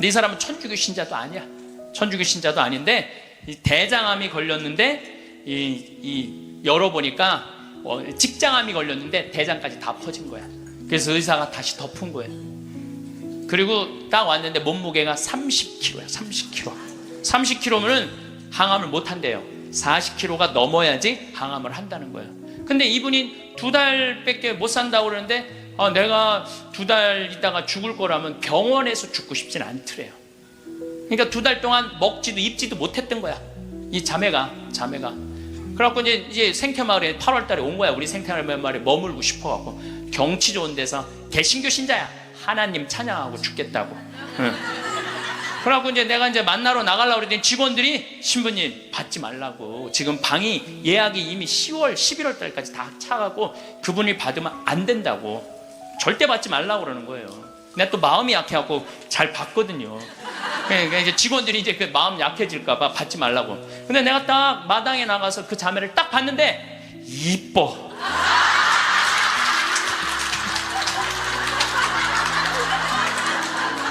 근데 이 사람은 천주교 신자도 아니야. 천주교 신자도 아닌데 이 대장암이 걸렸는데 열어보니까 직장암이 걸렸는데 대장까지 다 퍼진 거야. 그래서 의사가 다시 덮은 거예요. 그리고 딱 왔는데 몸무게가 30kg야. 30kg. 30kg면은 항암을 못 한대요. 40kg가 넘어야지 항암을 한다는 거예요. 근데 이분이 2달밖에 못 산다고 그러는데 내가 2달 있다가 죽을 거라면 병원에서 죽고 싶진 않더래요. 그러니까 2달 동안 먹지도 입지도 못했던 거야. 이 자매가. 그래갖고 이제 생태마을에 8월 달에 온 거야. 우리 생태마을에 머물고 싶어갖고. 경치 좋은 데서 개신교 신자야. 하나님 찬양하고 죽겠다고. 그래갖고 이제 내가 이제 만나러 나가려고 그랬더니 직원들이 신부님 받지 말라고. 지금 방이 예약이 이미 10월, 11월 달까지 다 차가고 그분이 받으면 안 된다고. 절대 받지 말라고 그러는 거예요. 내가 또 마음이 약해갖고 잘 받거든요. 그러니까 이제 직원들이 이제 그 마음 약해질까봐 받지 말라고. 근데 내가 딱 마당에 나가서 그 자매를 딱 봤는데 이뻐.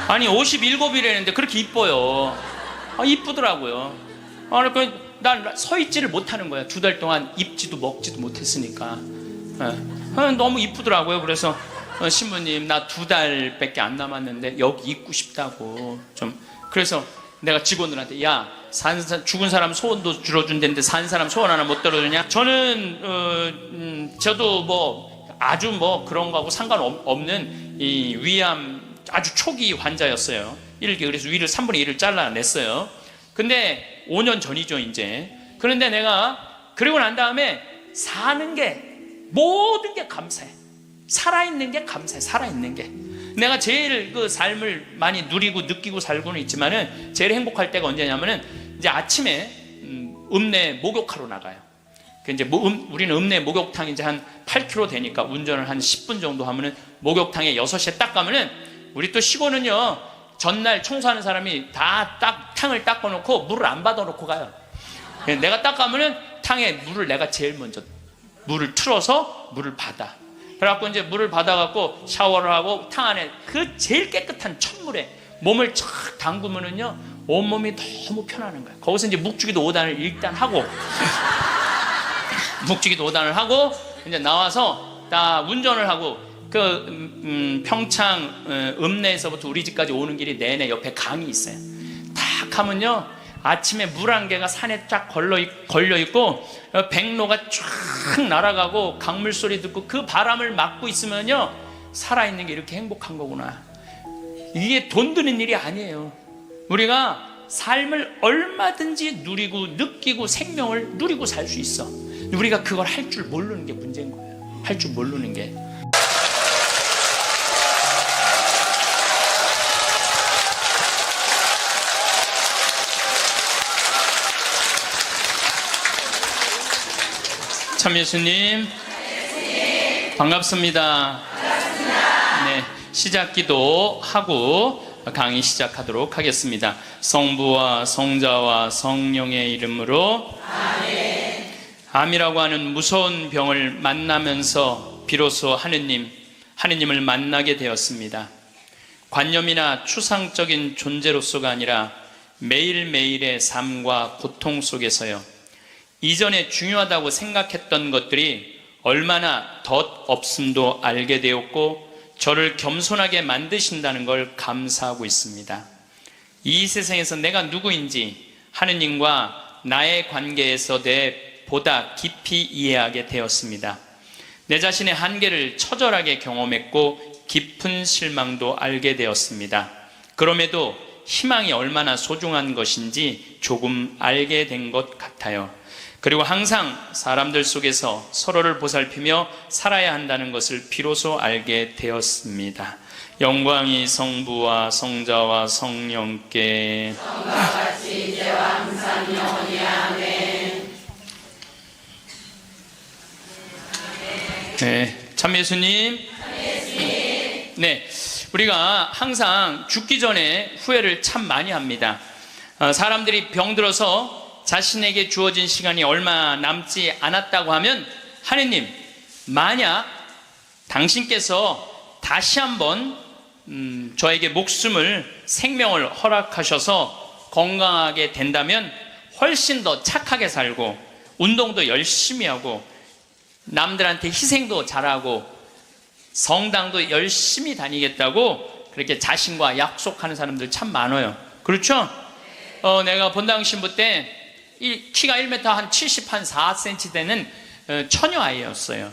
아니 57이라는데 그렇게 이뻐요. 이쁘더라고요. 그러니까 난 서 있지를 못하는 거야. 2달 동안 입지도 먹지도 못했으니까. 너무 이쁘더라고요. 그래서 신부님 나 2달밖에 안 남았는데 여기 있고 싶다고 좀. 그래서 내가 직원들한테 야 죽은 사람 소원도 들어준다는데 산 사람 소원 하나 못 들어주냐? 저는 저도 뭐 아주 뭐 그런 거하고 상관없는 이 위암 아주 초기 환자였어요. 그래서 위를 3분의 1을 잘라냈어요. 근데 5년 전이죠 이제. 그런데 내가 그러고 난 다음에 사는 게 모든 게 감사해. 살아있는 게 감사해. 살아있는 게. 내가 제일 그 삶을 많이 누리고 느끼고 살고는 있지만은 제일 행복할 때가 언제냐면은 이제 아침에 읍내 목욕하러 나가요. 이제 우리는 읍내 목욕탕이 이제 한 8km 되니까 운전을 한 10분 정도 하면은 목욕탕에 6시에 딱 가면은 우리 또 시골은요 전날 청소하는 사람이 다 탕을 닦아놓고 물을 안 받아놓고 가요. 내가 딱 가면은 탕에 물을 내가 제일 먼저 물을 틀어서 물을 받아. 그래갖고 이제 물을 받아갖고 샤워를 하고 탕 안에 그 제일 깨끗한 찬물에 몸을 촥 담그면은요 온몸이 너무 편안한 거야. 거기서 이제 묵주기도 5단을 일단 하고 묵주기도 5단을 하고 이제 나와서 딱 운전을 하고 그 평창 읍내에서부터 우리 집까지 오는 길이 내내 옆에 강이 있어요. 딱 하면요 아침에 물 한 개가 산에 쫙 걸려 있고 백로가 쫙 날아가고 강물 소리 듣고 그 바람을 맞고 있으면요 살아있는 게 이렇게 행복한 거구나. 이게 돈 드는 일이 아니에요. 우리가 삶을 얼마든지 누리고 느끼고 생명을 누리고 살 수 있어. 우리가 그걸 할 줄 모르는 게 문제인 거예요. 할 줄 모르는 게. 참 예수님 반갑습니다. 네, 시작 기도하고 강의 시작하도록 하겠습니다. 성부와 성자와 성령의 이름으로 아멘. 암이라고 하는 무서운 병을 만나면서 비로소 하느님을 만나게 되었습니다. 관념이나 추상적인 존재로서가 아니라 매일매일의 삶과 고통 속에서요 이전에 중요하다고 생각했던 것들이 얼마나 덧없음도 알게 되었고 저를 겸손하게 만드신다는 걸 감사하고 있습니다. 이 세상에서 내가 누구인지 하느님과 나의 관계에서 보다 깊이 이해하게 되었습니다. 내 자신의 한계를 처절하게 경험했고 깊은 실망도 알게 되었습니다. 그럼에도 희망이 얼마나 소중한 것인지 조금 알게 된 것 같아요. 그리고 항상 사람들 속에서 서로를 보살피며 살아야 한다는 것을 비로소 알게 되었습니다. 영광이 성부와 성자와 성령께 성과 같이 이제와 항상 영원히 아멘. 네, 참 예수님. 네, 우리가 항상 죽기 전에 후회를 참 많이 합니다. 사람들이 병들어서 자신에게 주어진 시간이 얼마 남지 않았다고 하면 하느님, 만약 당신께서 다시 한번 저에게 목숨을, 생명을 허락하셔서 건강하게 된다면 훨씬 더 착하게 살고 운동도 열심히 하고 남들한테 희생도 잘하고 성당도 열심히 다니겠다고 그렇게 자신과 약속하는 사람들 참 많아요. 그렇죠? 내가 본당 신부 때 키가 1m 한 70, 한 4cm 되는 처녀 아이였어요.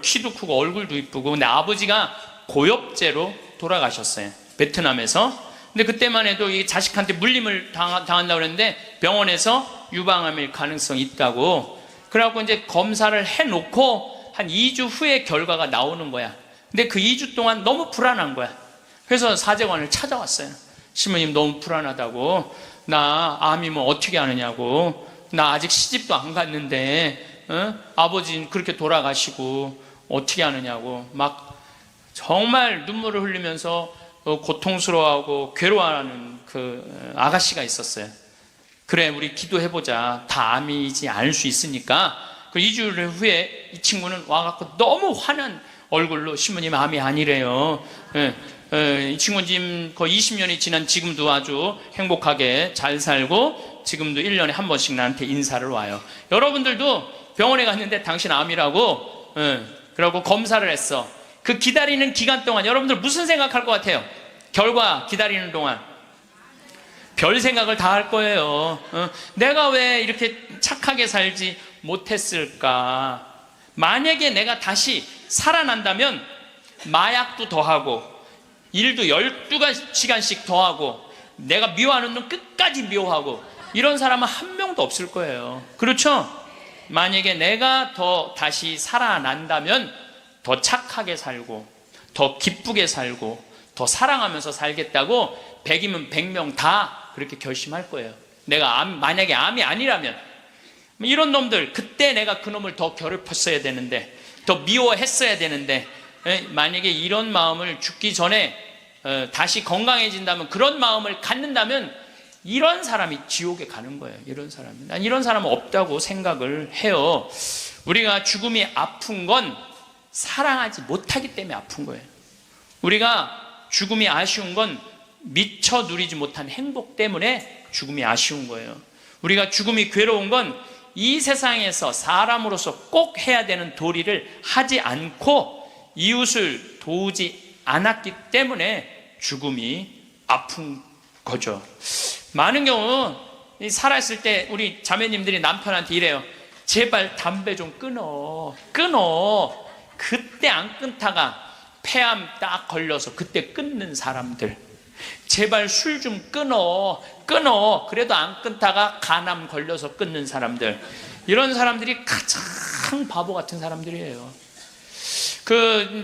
키도 크고 얼굴도 이쁘고. 근데 아버지가 고엽제로 돌아가셨어요, 베트남에서. 근데 그때만 해도 이 자식한테 물림을 당한다고 그랬는데 병원에서 유방암일 가능성이 있다고. 그래갖고 이제 검사를 해놓고 한 2주 후에 결과가 나오는 거야. 근데 그 2주 동안 너무 불안한 거야. 그래서 사제관을 찾아왔어요. 신부님 너무 불안하다고. 나 암이면 어떻게 하느냐고. 나 아직 시집도 안 갔는데 아버지는 그렇게 돌아가시고 어떻게 하느냐고 막 정말 눈물을 흘리면서 고통스러워하고 괴로워하는 그 아가씨가 있었어요. 그래, 우리 기도해보자. 다 암이지 않을 수 있으니까. 그 2주일 후에 이 친구는 와갖고 너무 화난 얼굴로 신부님 암이 아니래요. 이 친구는 지금 거의 20년이 지난 지금도 아주 행복하게 잘 살고 지금도 1년에 한 번씩 나한테 인사를 와요. 여러분들도 병원에 갔는데 당신 암이라고 그러고 검사를 했어. 그 기다리는 기간 동안 여러분들 무슨 생각할 것 같아요? 결과 기다리는 동안 별 생각을 다 할 거예요. 내가 왜 이렇게 착하게 살지 못했을까? 만약에 내가 다시 살아난다면 마약도 더하고 일도 12시간씩 더하고 내가 미워하는 놈 끝까지 미워하고 이런 사람은 한 명도 없을 거예요. 그렇죠? 만약에 내가 더 다시 살아난다면 더 착하게 살고 더 기쁘게 살고 더 사랑하면서 살겠다고 100이면 100명 다 그렇게 결심할 거예요. 내가 만약에 암이 아니라면. 이런 놈들, 그때 내가 그 놈을 더 괴롭혔어야 되는데 더 미워했어야 되는데 만약에 이런 마음을 죽기 전에 다시 건강해진다면, 그런 마음을 갖는다면 이런 사람이 지옥에 가는 거예요. 이런 사람이. 난 이런 사람은 없다고 생각을 해요. 우리가 죽음이 아픈 건 사랑하지 못하기 때문에 아픈 거예요. 우리가 죽음이 아쉬운 건 미처 누리지 못한 행복 때문에 죽음이 아쉬운 거예요. 우리가 죽음이 괴로운 건 이 세상에서 사람으로서 꼭 해야 되는 도리를 하지 않고 이웃을 도우지 않았기 때문에 죽음이 아픈 거죠. 많은 경우 살아있을 때 우리 자매님들이 남편한테 이래요. 제발 담배 좀 끊어. 그때 안 끊다가 폐암 딱 걸려서 그때 끊는 사람들. 제발 술 좀 끊어. 그래도 안 끊다가 간암 걸려서 끊는 사람들. 이런 사람들이 가장 바보 같은 사람들이에요.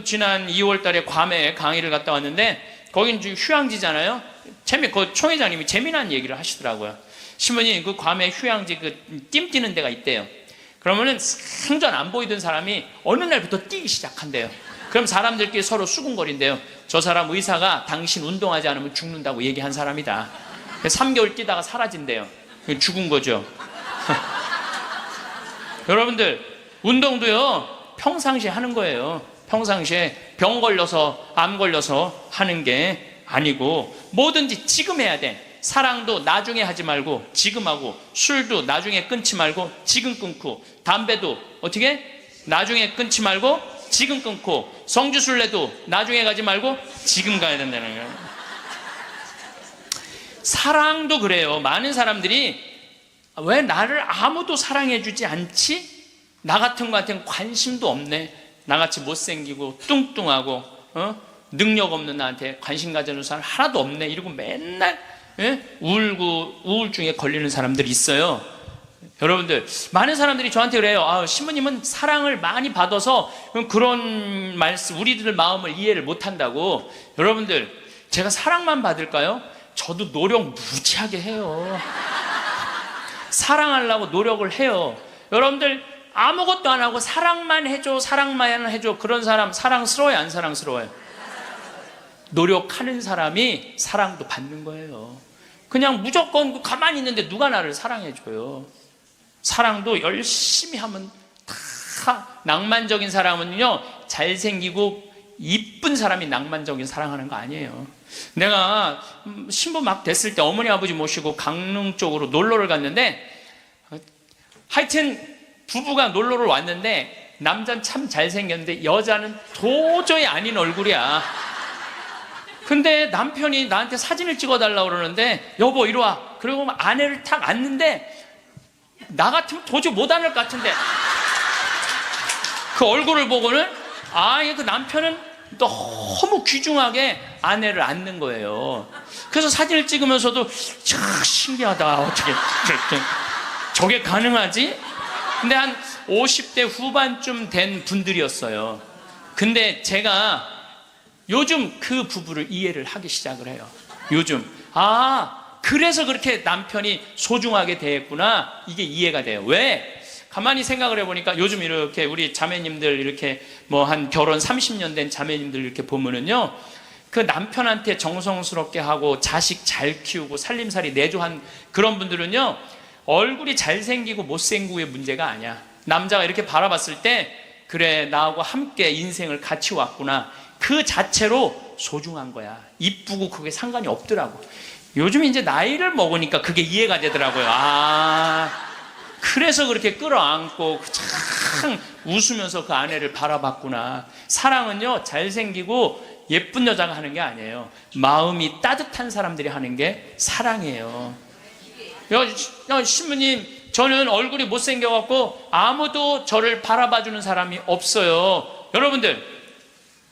지난 2월 달에 괌에 강의를 갔다 왔는데 거긴 지금 휴양지잖아요. 그 총회장님이 재미난 얘기를 하시더라고요. 신부님, 그 괌에 휴양지 띠 뛰는 데가 있대요. 그러면은 생전 안 보이던 사람이 어느 날부터 뛰기 시작한대요. 그럼 사람들끼리 서로 수군거린대요. 저 사람 의사가 당신 운동하지 않으면 죽는다고 얘기한 사람이다. 3개월 뛰다가 사라진대요. 죽은 거죠. 여러분들, 운동도요 평상시에 하는 거예요. 평상시에 병 걸려서 암 걸려서 하는 게 아니고 뭐든지 지금 해야 돼. 사랑도 나중에 하지 말고 지금 하고, 술도 나중에 끊지 말고 지금 끊고, 담배도 어떻게 나중에 끊지 말고 지금 끊고, 성주순례도 나중에 가지 말고 지금 가야 된다는 거예요. 사랑도 그래요. 많은 사람들이 왜 나를 아무도 사랑해주지 않지? 나 같은 거한테는 관심도 없네. 나같이 못생기고 뚱뚱하고 능력 없는 나한테 관심 가져주는 사람 하나도 없네. 이러고 맨날 울고 우울증에 걸리는 사람들이 있어요. 여러분들, 많은 사람들이 저한테 그래요. 신부님은 사랑을 많이 받아서 그런 말씀, 우리들 마음을 이해를 못한다고. 여러분들, 제가 사랑만 받을까요? 저도 노력 무지하게 해요. 사랑하려고 노력을 해요. 여러분들, 아무것도 안 하고 사랑만 해줘, 사랑만 해줘. 그런 사람 사랑스러워요, 안 사랑스러워요? 노력하는 사람이 사랑도 받는 거예요. 그냥 무조건 가만히 있는데 누가 나를 사랑해줘요? 사랑도 열심히 하면 다. 낭만적인 사람은요, 잘생기고 이쁜 사람이 낭만적인 사랑하는 거 아니에요. 내가 신부 막 됐을 때 어머니 아버지 모시고 강릉 쪽으로 놀러를 갔는데, 하여튼 부부가 놀러를 왔는데 남자는 참 잘생겼는데 여자는 도저히 아닌 얼굴이야. 근데 남편이 나한테 사진을 찍어달라고 그러는데, 여보 이리 와. 그리고 아내를 탁 안는데 나 같으면 도저히 못 안을 것 같은데, 그 얼굴을 보고는 그 남편은 너무 귀중하게 아내를 안는 거예요. 그래서 사진을 찍으면서도 참 신기하다. 어떻게 저게 가능하지? 근데 한 50대 후반쯤 된 분들이었어요. 근데 제가 요즘 그 부부를 이해를 하기 시작을 해요. 요즘 그래서 그렇게 남편이 소중하게 대했구나, 이게 이해가 돼요. 왜? 가만히 생각을 해보니까 요즘 이렇게 우리 자매님들 이렇게 뭐 한 결혼 30년 된 자매님들 이렇게 보면은요, 그 남편한테 정성스럽게 하고 자식 잘 키우고 살림살이 내조한 그런 분들은요, 얼굴이 잘생기고 못생기고의 문제가 아니야. 남자가 이렇게 바라봤을 때, 그래 나하고 함께 인생을 같이 왔구나, 그 자체로 소중한 거야. 이쁘고 그게 상관이 없더라고. 요즘 이제 나이를 먹으니까 그게 이해가 되더라고요. 그래서 그렇게 끌어안고 참 웃으면서 그 아내를 바라봤구나. 사랑은요, 잘생기고 예쁜 여자가 하는 게 아니에요. 마음이 따뜻한 사람들이 하는 게 사랑이에요. 신부님, 저는 얼굴이 못생겨갖고 아무도 저를 바라봐주는 사람이 없어요. 여러분들,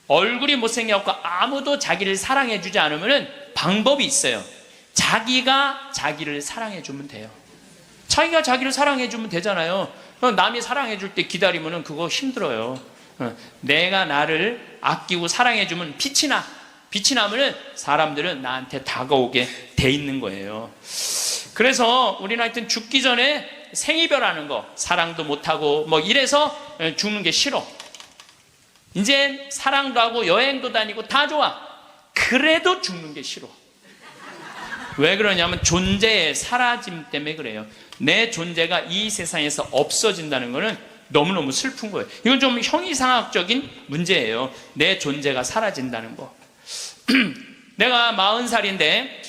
얼굴이 못생겨갖고 아무도 자기를 사랑해주지 않으면 방법이 있어요. 자기가 자기를 사랑해주면 돼요. 자기가 자기를 사랑해주면 되잖아요. 남이 사랑해줄 때 기다리면 그거 힘들어요. 내가 나를 아끼고 사랑해주면 빛이 나. 빛이 나면 사람들은 나한테 다가오게 돼 있는 거예요. 그래서 우리는 하여튼 죽기 전에 생이별하는 거, 사랑도 못하고 뭐 이래서 죽는 게 싫어. 이제 사랑도 하고 여행도 다니고 다 좋아. 그래도 죽는 게 싫어. 왜 그러냐면 존재의 사라짐 때문에 그래요. 내 존재가 이 세상에서 없어진다는 것은 너무너무 슬픈 거예요. 이건 좀 형이상학적인 문제예요. 내 존재가 사라진다는 거. 내가 40살인데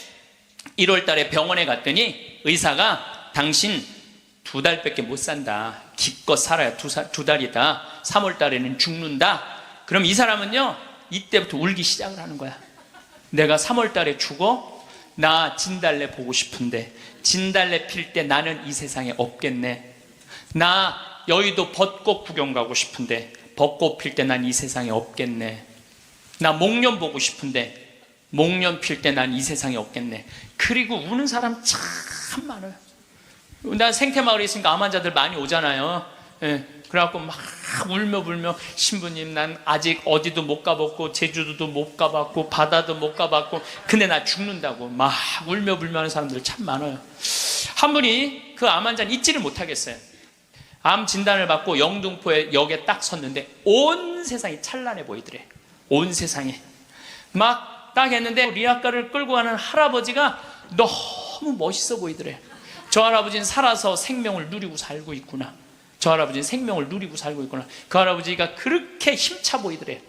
1월 달에 병원에 갔더니 의사가 당신 2달밖에 못 산다. 기껏 살아야 두 달이다. 3월 달에는 죽는다. 그럼 이 사람은요, 이때부터 울기 시작을 하는 거야. 내가 3월 달에 죽어? 나 진달래 보고 싶은데, 진달래 필 때 나는 이 세상에 없겠네. 나 여의도 벚꽃 구경 가고 싶은데 벚꽃 필 때 난 이 세상에 없겠네. 나 목련 보고 싶은데 목련 필 때 난 이 세상에 없겠네. 그리고 우는 사람 참 많아요. 나 생태마을에 있으니까 암 환자들 많이 오잖아요. 그래갖고 막 울며 불며, 신부님 난 아직 어디도 못 가봤고 제주도도 못 가봤고 바다도 못 가봤고 근데 나 죽는다고 막 울며 불며 하는 사람들 참 많아요. 한 분이 그 암 환자는 잊지를 못하겠어요. 암 진단을 받고 영등포에 역에 딱 섰는데 온 세상이 찬란해 보이더래. 온 세상에 막 딱 했는데 리아카를 끌고 가는 할아버지가 너무 멋있어 보이더래. 저 할아버지는 살아서 생명을 누리고 살고 있구나. 저 할아버지는 생명을 누리고 살고 있구나. 그 할아버지가 그렇게 힘차 보이더래.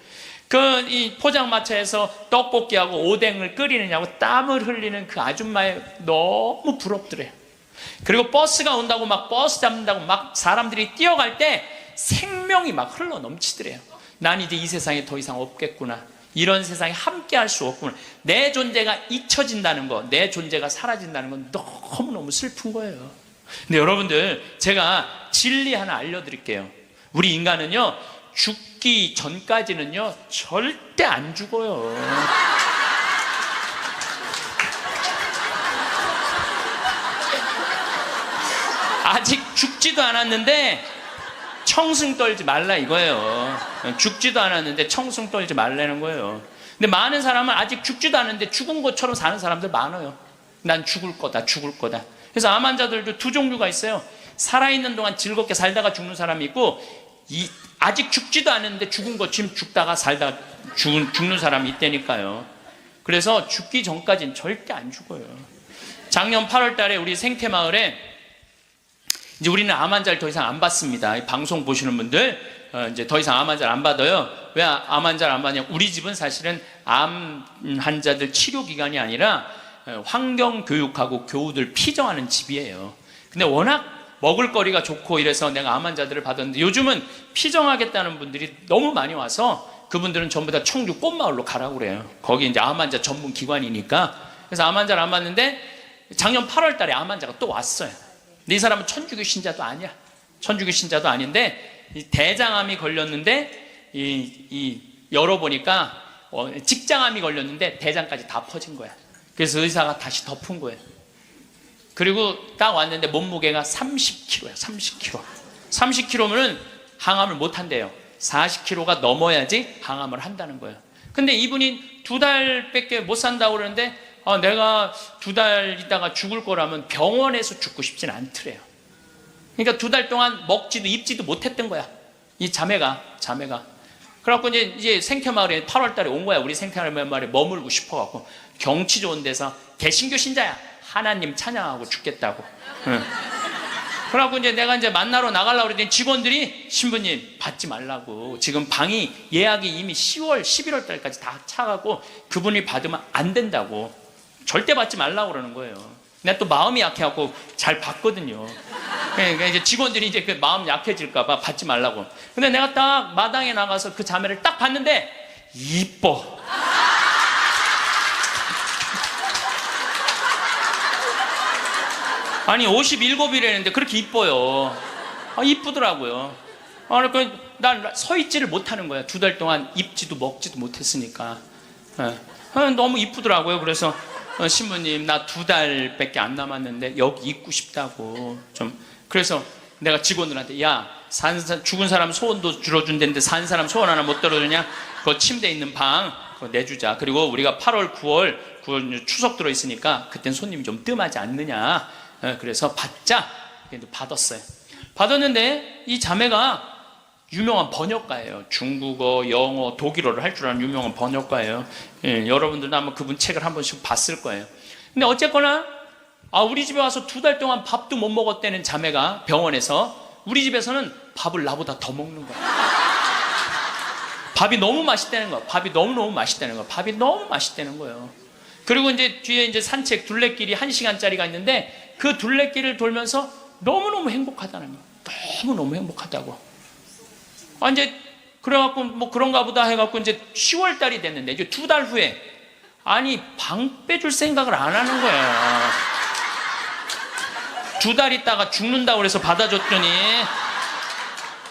이 포장마차에서 떡볶이하고 오뎅을 끓이느냐고 땀을 흘리는 그 아줌마에 너무 부럽더래. 그리고 버스가 온다고 막 버스 잡는다고 막 사람들이 뛰어갈 때 생명이 막 흘러 넘치더래요. 난 이제 이 세상에 더 이상 없겠구나. 이런 세상에 함께 할 수 없구나. 내 존재가 잊혀진다는 거, 내 존재가 사라진다는 건 너무너무 슬픈 거예요. 근데 여러분들, 제가 진리 하나 알려드릴게요. 우리 인간은요, 죽기 전까지는요 절대 안 죽어요. 아직 죽지도 않았는데 청승 떨지 말라 이거예요. 죽지도 않았는데 청승 떨지 말라는 거예요. 근데 많은 사람은 아직 죽지도 않았는데 죽은 것처럼 사는 사람들 많아요. 난 죽을 거다, 죽을 거다. 그래서 암 환자들도 두 종류가 있어요. 살아있는 동안 즐겁게 살다가 죽는 사람이 있고, 아직 죽지도 않았는데 죽은 것처럼 죽다가 살다가 죽는 사람이 있다니까요. 그래서 죽기 전까지는 절대 안 죽어요. 작년 8월 달에 우리 생태마을에 이제 우리는 암 환자를 더 이상 안 받습니다. 이 방송 보시는 분들 이제 더 이상 암 환자를 안 받아요. 왜 암 환자를 안 받냐? 우리 집은 사실은 암 환자들 치료 기관이 아니라 환경 교육하고 교우들 피정하는 집이에요. 근데 워낙 먹을거리가 좋고 이래서 내가 암 환자들을 받았는데, 요즘은 피정하겠다는 분들이 너무 많이 와서 그분들은 전부 다 청주 꽃마을로 가라고 그래요. 거기 이제 암 환자 전문 기관이니까. 그래서 암 환자를 안 받는데 작년 8월 달에 암 환자가 또 왔어요. 근데 이 사람은 천주교 신자도 아니야. 천주교 신자도 아닌데 이 대장암이 걸렸는데 열어보니까 직장암이 걸렸는데 대장까지 다 퍼진 거야. 그래서 의사가 다시 덮은 거예요. 그리고 딱 왔는데 몸무게가 30kg야. 30kg. 30kg면은 항암을 못 한대요. 40kg가 넘어야지 항암을 한다는 거예요. 근데 이분이 2달밖에 못 산다고 그러는데 내가 2달 있다가 죽을 거라면 병원에서 죽고 싶진 않더래요. 그러니까 2달 동안 먹지도 입지도 못했던 거야. 이 자매가. 그래갖고 이제 생태마을에 8월 달에 온 거야. 우리 생태마을에 머물고 싶어갖고. 경치 좋은 데서 개신교 신자야. 하나님 찬양하고 죽겠다고. 응. 그래갖고 이제 내가 이제 만나러 나가려고 그랬더니 직원들이 신부님 받지 말라고. 지금 방이 예약이 이미 10월, 11월 달까지 다 차가고 그분이 받으면 안 된다고. 절대 받지 말라고 그러는 거예요. 내가 또 마음이 약해갖고 잘 받거든요. 그러니까 이제 직원들이 이제 그 마음 약해질까봐 받지 말라고. 근데 내가 딱 마당에 나가서 그 자매를 딱 봤는데 이뻐. 아니 57이라는데 그렇게 이뻐요. 이쁘더라고요. 그러니까 난 서 있지를 못하는 거야. 2달 동안 입지도 먹지도 못했으니까. 너무 이쁘더라고요. 그래서 신부님 나 2달밖에 안 남았는데 여기 있고 싶다고 좀. 그래서 내가 직원들한테 야 죽은 사람 소원도 들어준다는데 산 사람 소원 하나 못 들어주냐? 그 침대 있는 방 그거 내주자. 그리고 우리가 8월 9월 추석 들어있으니까 그땐 손님이 좀 뜸하지 않느냐. 그래서 받자. 받았어요. 받았는데 이 자매가 유명한 번역가예요. 중국어, 영어, 독일어를 할 줄 아는 유명한 번역가예요. 여러분들도 아마 그분 책을 한 번씩 봤을 거예요. 근데 어쨌거나 우리 집에 와서 2달 동안 밥도 못 먹었다는 자매가 병원에서 우리 집에서는 밥을 나보다 더 먹는 거야. 밥이 너무 맛있다는 거야. 밥이 너무너무 맛있다는 거야. 밥이 너무 맛있다는 거예요. 그리고 이제 뒤에 이제 산책 둘레길이 1시간짜리가 있는데 그 둘레길을 돌면서 너무너무 행복하다는 거야. 너무너무 행복하다고. 이제 그래갖고 뭐 그런가 보다 해갖고 이제 10월 달이 됐는데 이제 2달 후에 방 빼줄 생각을 안 하는 거야. 2달 있다가 죽는다고 그래서 받아줬더니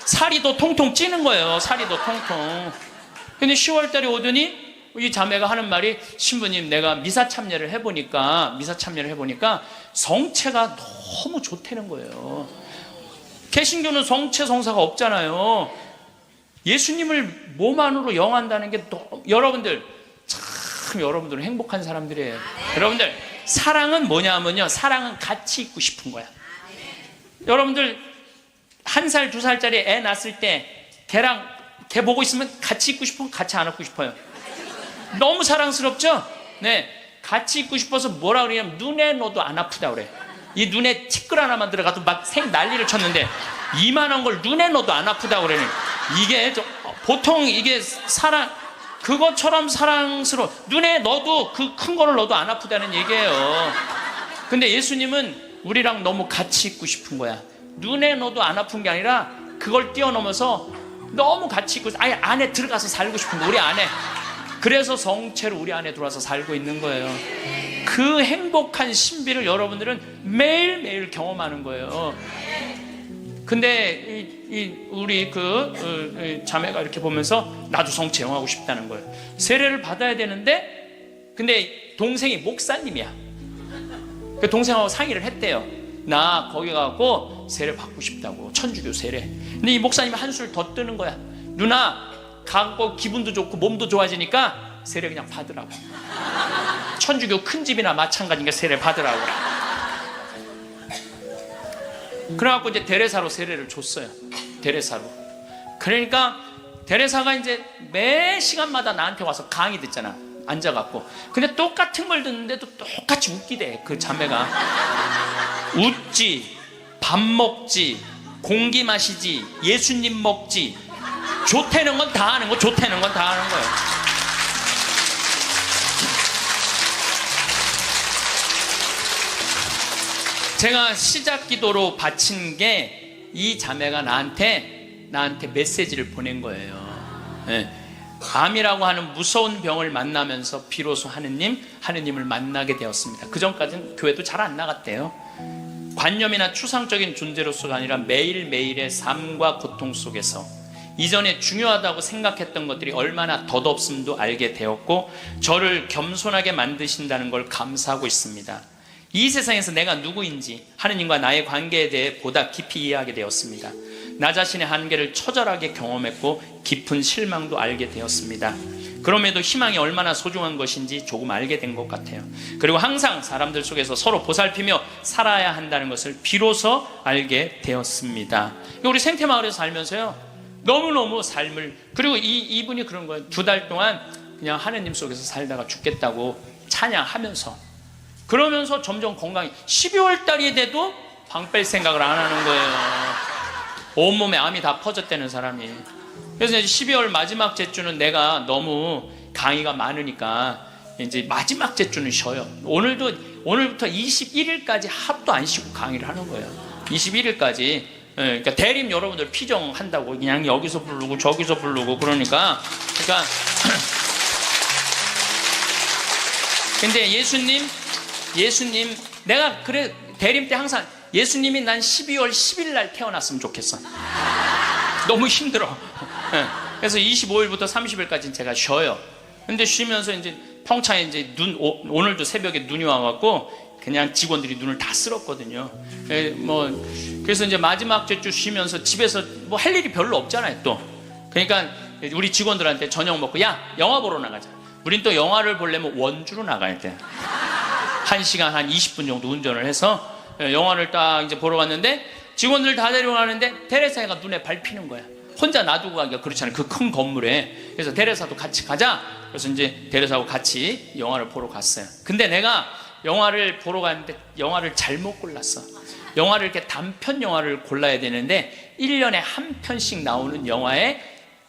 살이 더 통통 찌는 거예요. 살이 더 통통. 근데 10월 달에 오더니 이 자매가 하는 말이 신부님 내가 미사 참여를 해보니까 성체가 너무 좋다는 거예요. 개신교는 성체 성사가 없잖아요. 예수님을 몸 안으로 영한다는 게 여러분들 참 여러분들은 행복한 사람들이에요. 여러분들 사랑은 뭐냐면요, 사랑은 같이 있고 싶은 거야. 여러분들 1살 2살짜리 애 낳았을 때 걔 보고 있으면 같이 있고 싶으면 같이 안고 싶어요. 너무 사랑스럽죠? 네, 같이 있고 싶어서 뭐라 그러냐면 눈에 넣어도 안 아프다 그래. 이 눈에 티끌 하나만 들어가도 막 난리를 쳤는데 이만한 걸 눈에 넣어도 안 아프다 그래. 이게 보통 이게 그것처럼 사랑스러워. 눈에 넣어도 그 큰 거를 넣어도 안 아프다는 얘기예요. 근데 예수님은 우리랑 너무 같이 있고 싶은 거야. 눈에 넣어도 안 아픈 게 아니라 그걸 뛰어넘어서 너무 같이 있고 아예 안에 들어가서 살고 싶은 거야. 우리 안에. 그래서 성체로 우리 안에 들어와서 살고 있는 거예요. 그 행복한 신비를 여러분들은 매일매일 경험하는 거예요. 근데 우리 자매가 이렇게 보면서 나도 성체 영하고 싶다는 거예요. 세례를 받아야 되는데 근데 동생이 목사님이야. 그 동생하고 상의를 했대요. 나 거기 가고 세례 받고 싶다고. 천주교 세례. 근데 이 목사님이 한술 더 뜨는 거야. 누나 가고 기분도 좋고 몸도 좋아지니까 세례 그냥 받으라고. 천주교 큰 집이나 마찬가지니까 세례 받으라고. 그래갖고 이제 데레사로 세례를 줬어요. 데레사로. 그러니까 데레사가 이제 매 시간마다 나한테 와서 강의 듣잖아. 앉아갖고. 근데 똑같은 걸 듣는데도 똑같이 웃기대. 그 자매가 웃지. 밥 먹지, 공기 마시지, 예수님 먹지, 좋다는 건 다 하는 거, 좋다는 건 다 하는 거예요. 제가 시작 기도로 바친 게 이 자매가 나한테 메시지를 보낸 거예요. 네. 암이라고 하는 무서운 병을 만나면서 비로소 하느님을 만나게 되었습니다. 그 전까지는 교회도 잘 안 나갔대요. 관념이나 추상적인 존재로서가 아니라 매일매일의 삶과 고통 속에서 이전에 중요하다고 생각했던 것들이 얼마나 덧없음도 알게 되었고, 저를 겸손하게 만드신다는 걸 감사하고 있습니다. 이 세상에서 내가 누구인지 하느님과 나의 관계에 대해 보다 깊이 이해하게 되었습니다. 나 자신의 한계를 처절하게 경험했고 깊은 실망도 알게 되었습니다. 그럼에도 희망이 얼마나 소중한 것인지 조금 알게 된 것 같아요. 그리고 항상 사람들 속에서 서로 보살피며 살아야 한다는 것을 비로소 알게 되었습니다. 우리 생태마을에서 살면서요, 너무너무 삶을, 그리고 이분이 그런 거예요. 2달 동안 그냥 하느님 속에서 살다가 죽겠다고 찬양하면서, 그러면서 점점 건강이, 12월 달이 돼도 방 뺄 생각을 안 하는 거예요. 온몸에 암이 다 퍼졌다는 사람이. 그래서 이제 12월 마지막 제주는 내가 너무 강의가 많으니까 이제 마지막 제주는 쉬어요. 오늘부터 21일까지 하루도 안 쉬고 강의를 하는 거예요. 21일까지. 그러니까 대림 여러분들 피정한다고 그냥 여기서 부르고 저기서 부르고 그러니까 근데 예수님 내가 그래 대림 때 항상 예수님이 난 12월 10일 날 태어났으면 좋겠어. 너무 힘들어. 그래서 25일부터 30일까지는 제가 쉬어요. 근데 쉬면서 이제 평창에 이제 오늘도 새벽에 눈이 와갖고 그냥 직원들이 눈을 다 쓸었거든요. 그래서 이제 마지막 주 쉬면서 집에서 뭐 할 일이 별로 없잖아요, 또. 그러니까 우리 직원들한테 저녁 먹고, 야, 영화 보러 나가자. 우린 또 영화를 보려면 원주로 나가야 돼. 1시간 한 20분 정도 운전을 해서 영화를 딱 이제 보러 갔는데, 직원들 다 데려가는데 테레사가 눈에 밟히는 거야. 혼자 놔두고 가기가 그렇잖아요, 그 큰 건물에. 그래서 테레사도 같이 가자. 그래서 이제 테레사하고 같이 영화를 보러 갔어요. 근데 내가 영화를 보러 갔는데 영화를 잘못 골랐어. 영화를 이렇게 단편 영화를 골라야 되는데 1년에 한 편씩 나오는 영화에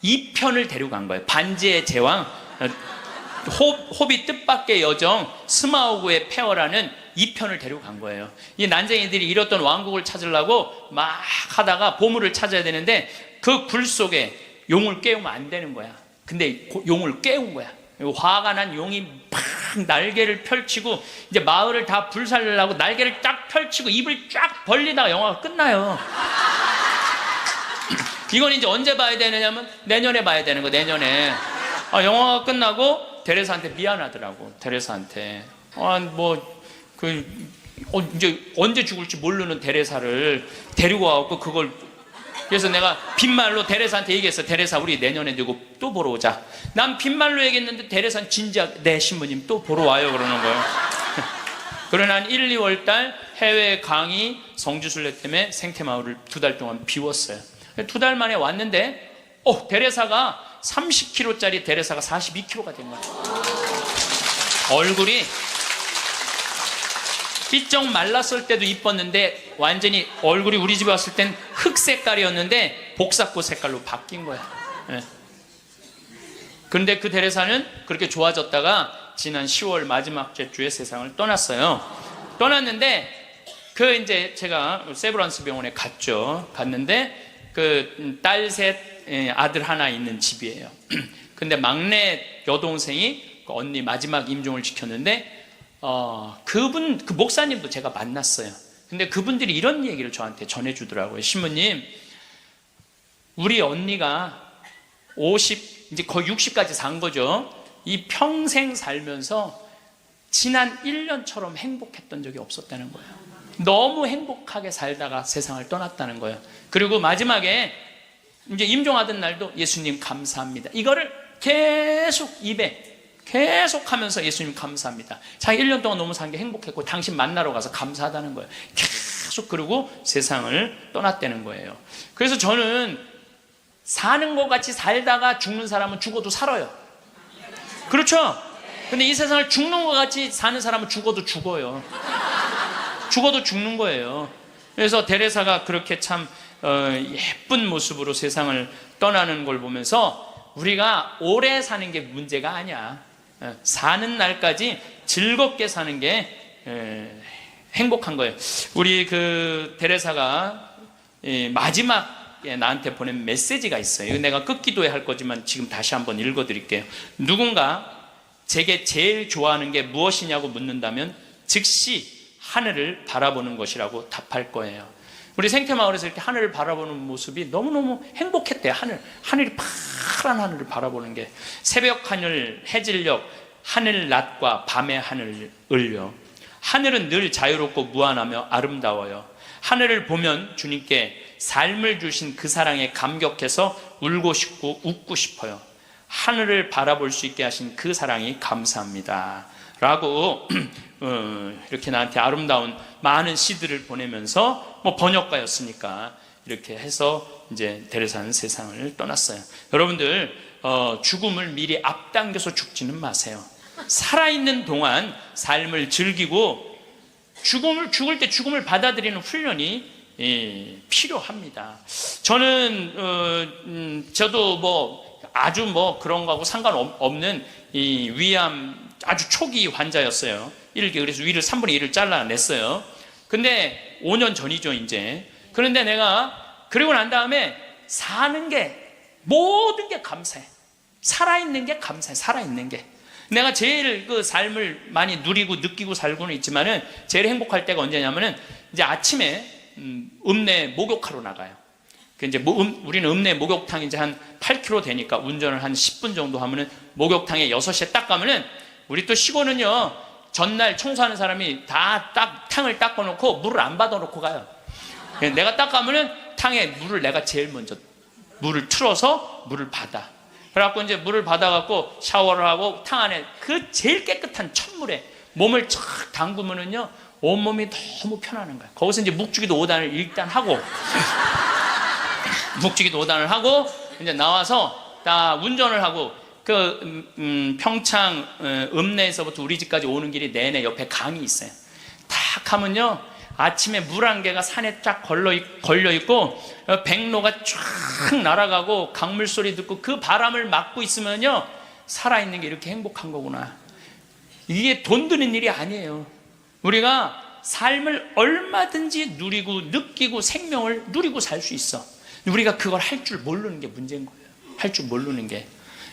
2편을 데려간 거예요. 반지의 제왕, 호비 뜻밖의 여정, 스마우그의 폐허라는 2편을 데려간 거예요. 이 난쟁이들이 잃었던 왕국을 찾으려고 막 하다가 보물을 찾아야 되는데 그 굴 속에 용을 깨우면 안 되는 거야. 근데 용을 깨운 거야. 화가 난 용이 팍 날개를 펼치고 이제 마을을 다 불살려고 날개를 딱 펼치고 입을 쫙 벌리다가 영화가 끝나요. 이건 이제 언제 봐야 되느냐면 내년에 봐야 되는 거, 내년에. 영화가 끝나고 테레사한테 미안하더라고. 테레사한테 이제 언제 죽을지 모르는 테레사를 데리고 와갖고 그걸, 그래서 내가 빈말로 테레사한테 얘기했어. 테레사, 우리 내년에 누구 또 보러 오자. 난 빈말로 얘기했는데 테레사는 진지하게, 네 신부님 또 보러 와요 그러는 거예요. 그러나 한 1, 2월 달 해외 강의 성지순례 때문에 생태마을을 2달 동안 비웠어요. 2달 만에 왔는데 테레사가 30kg짜리 테레사가 42kg가 된 거예요. 얼굴이 삐쩍 말랐을 때도 이뻤는데 완전히 얼굴이 우리 집에 왔을 땐 흑 색깔이었는데 복사꽃 색깔로 바뀐 거야. 그런데 그 테레사는 그렇게 좋아졌다가 지난 10월 마지막 주에 세상을 떠났어요. 떠났는데 이제 제가 세브란스 병원에 갔는데 그 딸 셋, 아들 하나 있는 집이에요. 근데 막내 여동생이 그 언니 마지막 임종을 지켰는데 그 목사님도 제가 만났어요. 근데 그분들이 이런 얘기를 저한테 전해주더라고요. 신부님, 우리 언니가 50, 이제 거의 60까지 산 거죠. 이 평생 살면서 지난 1년처럼 행복했던 적이 없었다는 거예요. 너무 행복하게 살다가 세상을 떠났다는 거예요. 그리고 마지막에 이제 임종하던 날도 예수님 감사합니다. 이거를 계속 입에 계속 하면서 예수님 감사합니다. 자기 1년 동안 너무 산 게 행복했고 당신 만나러 가서 감사하다는 거예요. 계속 그러고 세상을 떠났다는 거예요. 그래서 저는 사는 것 같이 살다가 죽는 사람은 죽어도 살아요. 그렇죠? 근데 이 세상을 죽는 것 같이 사는 사람은 죽어도 죽어요. 죽어도 죽는 거예요. 그래서 데레사가 그렇게 참 예쁜 모습으로 세상을 떠나는 걸 보면서 우리가 오래 사는 게 문제가 아니야. 사는 날까지 즐겁게 사는 게 행복한 거예요. 우리 그 데레사가 마지막에 나한테 보낸 메시지가 있어요. 내가 끝기도에 할 거지만 지금 다시 한번 읽어드릴게요. 누군가 제게 제일 좋아하는 게 무엇이냐고 묻는다면 즉시 하늘을 바라보는 것이라고 답할 거예요. 우리 생태마을에서 이렇게 하늘을 바라보는 모습이 너무너무 행복했대요. 하늘이 파란 하늘을 바라보는 게. 새벽 하늘, 해질녘, 하늘 낮과 밤의 하늘을요. 하늘은 늘 자유롭고 무한하며 아름다워요. 하늘을 보면 주님께 삶을 주신 그 사랑에 감격해서 울고 싶고 웃고 싶어요. 하늘을 바라볼 수 있게 하신 그 사랑이 감사합니다 라고 이렇게 나한테 아름다운 많은 시들을 보내면서 번역가였으니까 이렇게 해서 이제 데레사는 세상을 떠났어요. 여러분들 죽음을 미리 앞당겨서 죽지는 마세요. 살아있는 동안 삶을 즐기고 죽을 때 죽음을 받아들이는 훈련이 필요합니다. 저는 저도 아주 그런 거하고 상관없는 이 위암 아주 초기 환자였어요. 그래서 위를 3분의 1을 잘라냈어요. 근데 5년 전이죠 이제. 그런데 내가 그러고 난 다음에 사는 게 모든 게 감사해. 살아있는 게 감사해. 살아있는 게. 내가 제일 그 삶을 많이 누리고 느끼고 살고는 있지만은 제일 행복할 때가 언제냐면은 이제 아침에 읍내 목욕하러 나가요. 이제 우리는 읍내 목욕탕이 이제 한 8km 되니까 운전을 한 10분 정도 하면은 목욕탕에 6시에 딱 가면은 우리 또 시골은요 전날 청소하는 사람이 다 탕을 닦아놓고 물을 안 받아놓고 가요. 내가 딱 가면은 탕에 물을 내가 제일 먼저 물을 틀어서 물을 받아. 그래갖고 이제 물을 받아갖고 샤워를 하고 탕 안에 그 제일 깨끗한 첫물에 몸을 쫙 담그면은요 온몸이 너무 편안한 거야. 거기서 이제 묵주기도 5단을 일단 하고 묵주기도 5단을 하고 이제 나와서 다 운전을 하고 평창 읍내에서부터 우리 집까지 오는 길이 내내 옆에 강이 있어요. 딱 하면요 아침에 물 한 개가 산에 쫙 걸려있고 백로가 쫙 날아가고 강물 소리 듣고 그 바람을 맞고 있으면요 살아있는 게 이렇게 행복한 거구나. 이게 돈 드는 일이 아니에요. 우리가 삶을 얼마든지 누리고 느끼고 생명을 누리고 살 수 있어. 우리가 그걸 할 줄 모르는 게 문제인 거예요. 할 줄 모르는 게.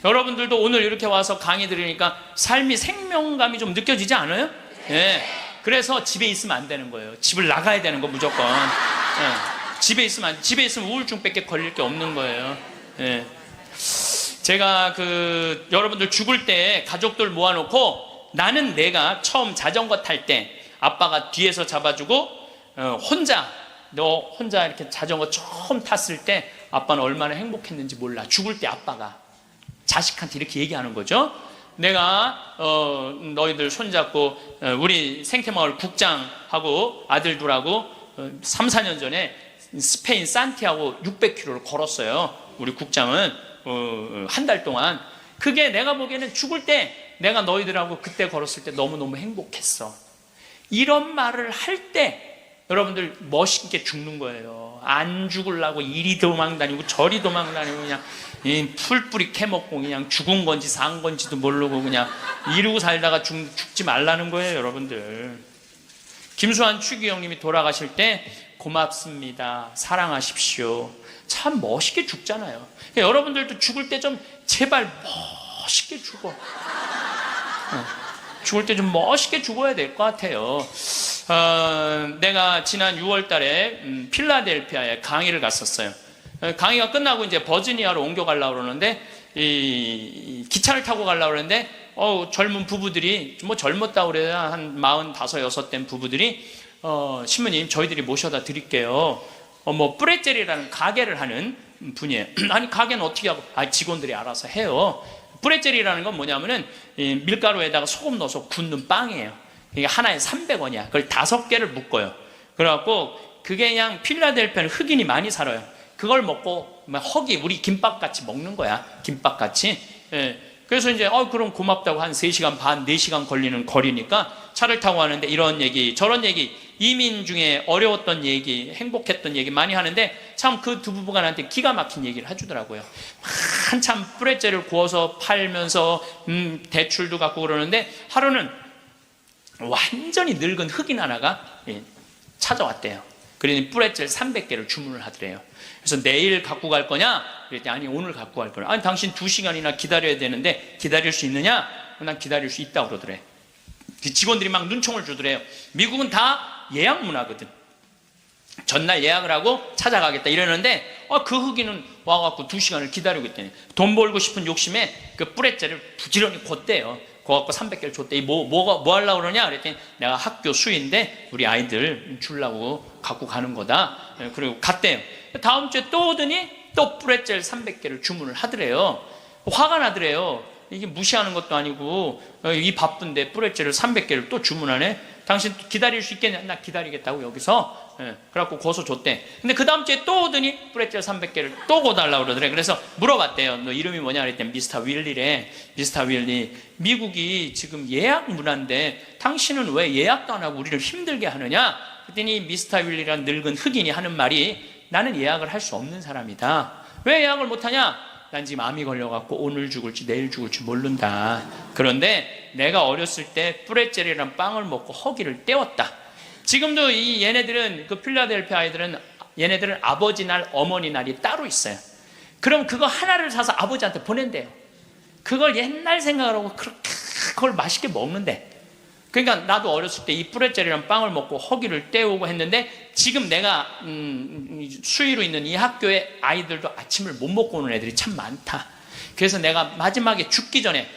여러분들도 오늘 이렇게 와서 강의 들으니까 삶이 생명감이 좀 느껴지지 않아요? 네. 그래서 집에 있으면 안 되는 거예요. 집을 나가야 되는 거 무조건. 네. 집에 있으면 우울증밖에 걸릴 게 없는 거예요. 네. 제가 여러분들 죽을 때 가족들 모아놓고 나는 내가 처음 자전거 탈 때 아빠가 뒤에서 잡아주고 너 혼자 이렇게 자전거 처음 탔을 때 아빠는 얼마나 행복했는지 몰라. 죽을 때 아빠가 자식한테 이렇게 얘기하는 거죠. 내가 너희들 손잡고 우리 생태마을 국장하고 아들들하고 3, 4년 전에 스페인 산티아고 600km를 걸었어요. 우리 국장은 한 달 동안. 그게 내가 보기에는 죽을 때 내가 너희들하고 그때 걸었을 때 너무너무 행복했어. 이런 말을 할 때 여러분들 멋있게 죽는 거예요. 안 죽으려고 이리 도망다니고 저리 도망다니고 그냥 풀뿌리 캐먹고 그냥 죽은 건지 산 건지도 모르고 그냥 이러고 살다가 죽지 말라는 거예요. 여러분들. 김수환 추기경님이 돌아가실 때 고맙습니다. 사랑하십시오. 참 멋있게 죽잖아요. 여러분들도 죽을 때 좀 제발 멋있게 죽어. 죽을 때 좀 멋있게 죽어야 될 것 같아요. 내가 지난 6월 달에 필라델피아에 강의를 갔었어요. 강의가 끝나고 이제 버지니아로 옮겨가려고 그러는데 기차를 타고 가려고 그러는데 젊은 부부들이 젊었다고 그래야 한 45, 6 된 부부들이 신부님 저희들이 모셔다 드릴게요. 뿌레젤이라는 가게를 하는 분이에요. 아니 가게는 어떻게 하고? 직원들이 알아서 해요. 뿌레젤이라는 건 뭐냐면은 밀가루에다가 소금 넣어서 굽는 빵이에요. 이게 하나에 300원이야. 그걸 5개를 묶어요. 그래갖고 그게 그냥 필라델피아는 흑인이 많이 살아요. 그걸 먹고 우리 김밥같이 먹는 거야. 김밥같이. 그래서 이제 그럼 고맙다고 한 3시간 반, 4시간 걸리는 거리니까 차를 타고 하는데 이런 얘기 저런 얘기, 이민 중에 어려웠던 얘기, 행복했던 얘기 많이 하는데 참 그 두 부부가 나한테 기가 막힌 얘기를 해주더라고요. 한참 뿌레째를 구워서 팔면서 대출도 갖고 그러는데 하루는 완전히 늙은 흑인 하나가 찾아왔대요. 그러니 뿌레첼 300개를 주문을 하더래요. 그래서 내일 갖고 갈 거냐? 그랬더니 아니 오늘 갖고 갈 거냐. 아니 당신 2시간이나 기다려야 되는데 기다릴 수 있느냐? 난 기다릴 수 있다고 그러더래. 직원들이 막 눈총을 주더래요. 미국은 다 예약 문화거든. 전날 예약을 하고 찾아가겠다 이러는데 그 흑인은 와갖고 2시간을 기다리고 있더니 돈 벌고 싶은 욕심에 그 뿌레첼을 부지런히 걷대요. 그거 갖고 300개를 줬대. 뭐 하려고 그러냐? 그랬더니 내가 학교 수인데 우리 아이들 주려고 갖고 가는 거다. 그리고 갔대요. 다음 주에 또 오더니 또 뿌레첼 300개를 주문을 하더래요. 화가 나더래요. 이게 무시하는 것도 아니고 이 바쁜데 뿌레첼을 300개를 또 주문하네. 당신 기다릴 수 있겠냐? 나 기다리겠다고 여기서. 그래갖고 고소 줬대. 근데 그 다음 주에 또 오더니 뿌레첼 300개를 또 고달라고 그러더래. 그래서 물어봤대요. 너 이름이 뭐냐? 그랬더니 미스터 윌리래. 미스터 윌리. 미국이 지금 예약 문화인데 당신은 왜 예약도 안 하고 우리를 힘들게 하느냐? 그랬더니 미스터 윌리라는 늙은 흑인이 하는 말이 나는 예약을 할 수 없는 사람이다. 왜 예약을 못하냐? 난 지금 암이 걸려갖고 오늘 죽을지 내일 죽을지 모른다. 그런데 내가 어렸을 때 뿌레첼이란 빵을 먹고 허기를 때웠다. 지금도 이 얘네들은 그 필라델피아 아이들은 얘네들은 아버지 날 어머니 날이 따로 있어요. 그럼 그거 하나를 사서 아버지한테 보낸대요. 그걸 옛날 생각하고 그걸 맛있게 먹는데. 그러니까 나도 어렸을 때 이 뿌레첼이란 빵을 먹고 허기를 때우고 했는데 지금 내가 수의로 있는 이 학교에 아이들도 아침을 못 먹고 오는 애들이 참 많다. 그래서 내가 마지막에 죽기 전에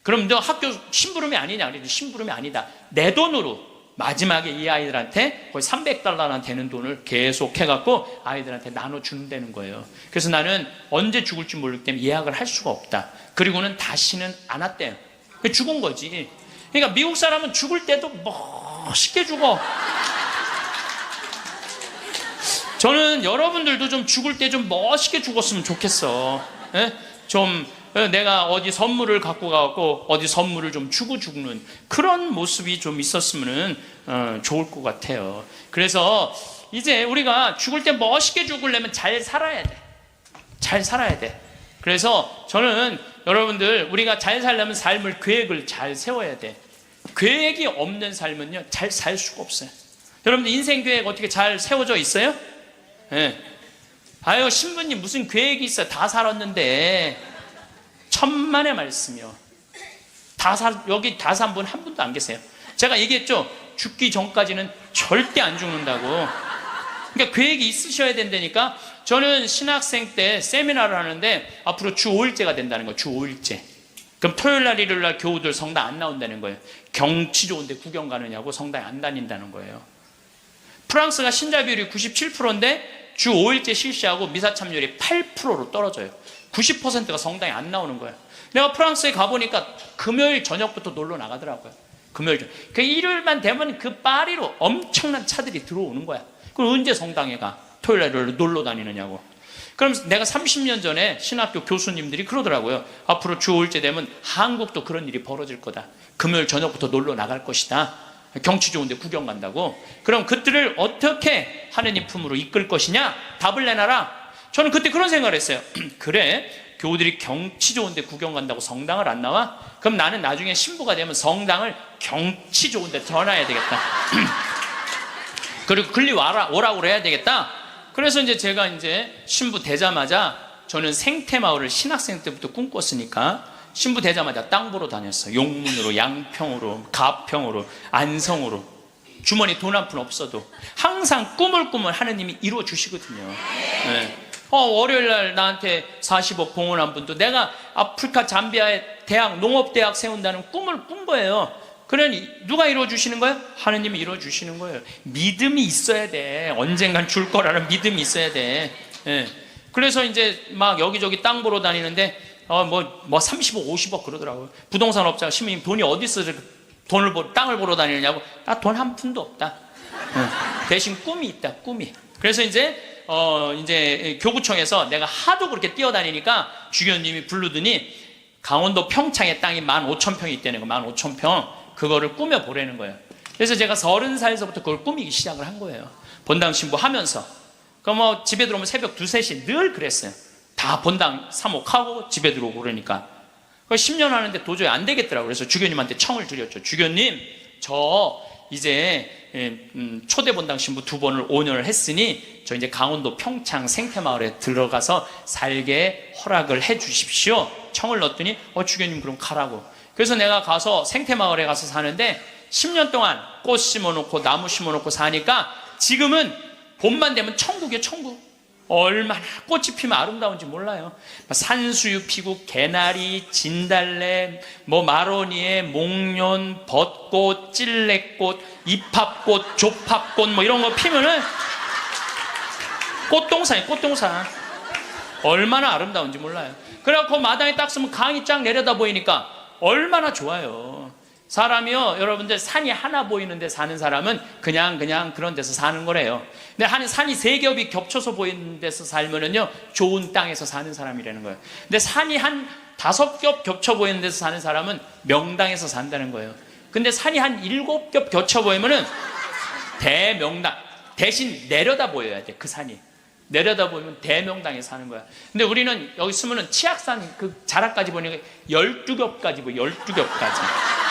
그럼 너 학교 심부름이 아니냐? 그래도 심부름이 아니다. 내 돈으로 마지막에 이 아이들한테 거의 $300나 되는 돈을 계속 해갖고 아이들한테 나눠준다는 거예요. 그래서 나는 언제 죽을지 모르기 때문에 예약을 할 수가 없다. 그리고는 다시는 안 왔대요. 죽은 거지. 그러니까 미국 사람은 죽을 때도 멋있게 죽어. 저는 여러분들도 좀 죽을 때 좀 멋있게 죽었으면 좋겠어. 좀 내가 어디 선물을 갖고 가고 어디 선물을 좀 주고 죽는 그런 모습이 좀 있었으면 좋을 것 같아요. 그래서 이제 우리가 죽을 때 멋있게 죽으려면 잘 살아야 돼. 잘 살아야 돼. 그래서 저는 여러분들 우리가 잘 살려면 삶을 계획을 잘 세워야 돼. 계획이 없는 삶은요 잘 살 수가 없어요. 여러분들 인생 계획 어떻게 잘 세워져 있어요? 네. 아유 신부님 무슨 계획이 있어. 다 살았는데. 천만의 말씀이요. 여기 다 산 분 한 분도 안 계세요. 제가 얘기했죠. 죽기 전까지는 절대 안 죽는다고. 그러니까 계획이 있으셔야 된다니까. 저는 신학생 때 세미나를 하는데 앞으로 주 5일제가 된다는 거예요. 주 5일제. 그럼 토요일날 일요일날 교우들 성당 안 나온다는 거예요. 경치 좋은데 구경 가느냐고 성당에 안 다닌다는 거예요. 프랑스가 신자 비율이 97%인데 주 5일제 실시하고 미사 참여율이 8%로 떨어져요. 90%가 성당에 안 나오는 거예요. 내가 프랑스에 가보니까 금요일 저녁부터 놀러 나가더라고요. 금요일 저녁. 그 일요일만 되면 그 파리로 엄청난 차들이 들어오는 거야. 그럼 언제 성당에 가? 토요일날 놀러 다니느냐고. 그럼 내가 30년 전에 신학교 교수님들이 그러더라고요. 앞으로 주 5일째 되면 한국도 그런 일이 벌어질 거다. 금요일 저녁부터 놀러 나갈 것이다. 경치 좋은데 구경 간다고. 그럼 그들을 어떻게 하느님 품으로 이끌 것이냐? 답을 내놔라. 저는 그때 그런 생각을 했어요. 그래, 교우들이 경치 좋은데 구경 간다고 성당을 안 나와? 그럼 나는 나중에 신부가 되면 성당을 경치 좋은데 전화해야 되겠다. 그리고 글리 오라고 해야 되겠다. 그래서 이제 제가 이제 신부 되자마자 저는 생태마을을 신학생 때부터 꿈꿨으니까 신부 되자마자 땅 보러 다녔어요. 용문으로, 양평으로, 가평으로, 안성으로. 주머니 돈 한 푼 없어도 항상 꿈을 꾸면 하느님이 이루어 주시거든요. 네. 월요일날 나한테 40억 봉헌한 분도 내가 아프리카 잠비아에 농업대학 세운다는 꿈을 꾼 거예요. 그러니 누가 이루어주시는 거예요? 하느님이 이루어주시는 거예요. 믿음이 있어야 돼. 언젠간 줄 거라는 믿음이 있어야 돼. 예. 그래서 이제 막 여기저기 땅 보러 다니는데 뭐 30억 50억 그러더라고요. 부동산 업자가 신부님 돈이 어디 있어서 땅을 보러 다니느냐고. 나 돈 한 푼도 없다. 대신 꿈이 있다. 꿈이. 그래서 이제 교구청에서 내가 하도 그렇게 뛰어다니니까 주교님이 부르더니 강원도 평창에 땅이 15,000평이 있다는 거, 15,000평. 그거를 꾸며보라는 거예요. 그래서 제가 30살에서부터 그걸 꾸미기 시작을 한 거예요. 본당 신부 하면서. 그럼 뭐 집에 들어오면 새벽 2, 3시 늘 그랬어요. 다 본당 사목하고 집에 들어오고 그러니까. 10년 하는데 도저히 안 되겠더라고요. 그래서 주교님한테 청을 드렸죠. 주교님, 저 이제 초대 본당 신부 2번을 5년을 했으니 저 이제 강원도 평창 생태마을에 들어가서 살게 허락을 해 주십시오. 청을 넣었더니 주교님 그럼 가라고. 그래서 내가 가서 생태마을에 가서 사는데 10년 동안 꽃 심어놓고 나무 심어놓고 사니까 지금은 봄만 되면 천국이에요. 천국. 얼마나 꽃이 피면 아름다운지 몰라요. 산수유 피고 개나리, 진달래, 뭐 마로니에, 목련, 벚꽃, 찔레꽃, 이팝꽃, 조팝꽃 뭐 이런 거 피면은 꽃동산이에요. 꽃동산. 얼마나 아름다운지 몰라요. 그래갖고 마당에 딱 서면 강이 쫙 내려다 보이니까 얼마나 좋아요. 사람이요, 여러분들 산이 하나 보이는 데 사는 사람은 그냥 그런 데서 사는 거래요. 근데 산이 3겹이 겹쳐서 보이는 데서 살면은요, 좋은 땅에서 사는 사람이라는 거예요. 근데 산이 한 5겹 겹쳐 보이는 데서 사는 사람은 명당에서 산다는 거예요. 근데 산이 한 7겹 겹쳐 보이면은 대명당, 대신 내려다 보여야 돼, 그 산이. 내려다 보면 대명당에 사는 거야. 근데 우리는 여기 있으면은 치악산 그 자락까지 보니까 12겹까지 보여, 12겹까지.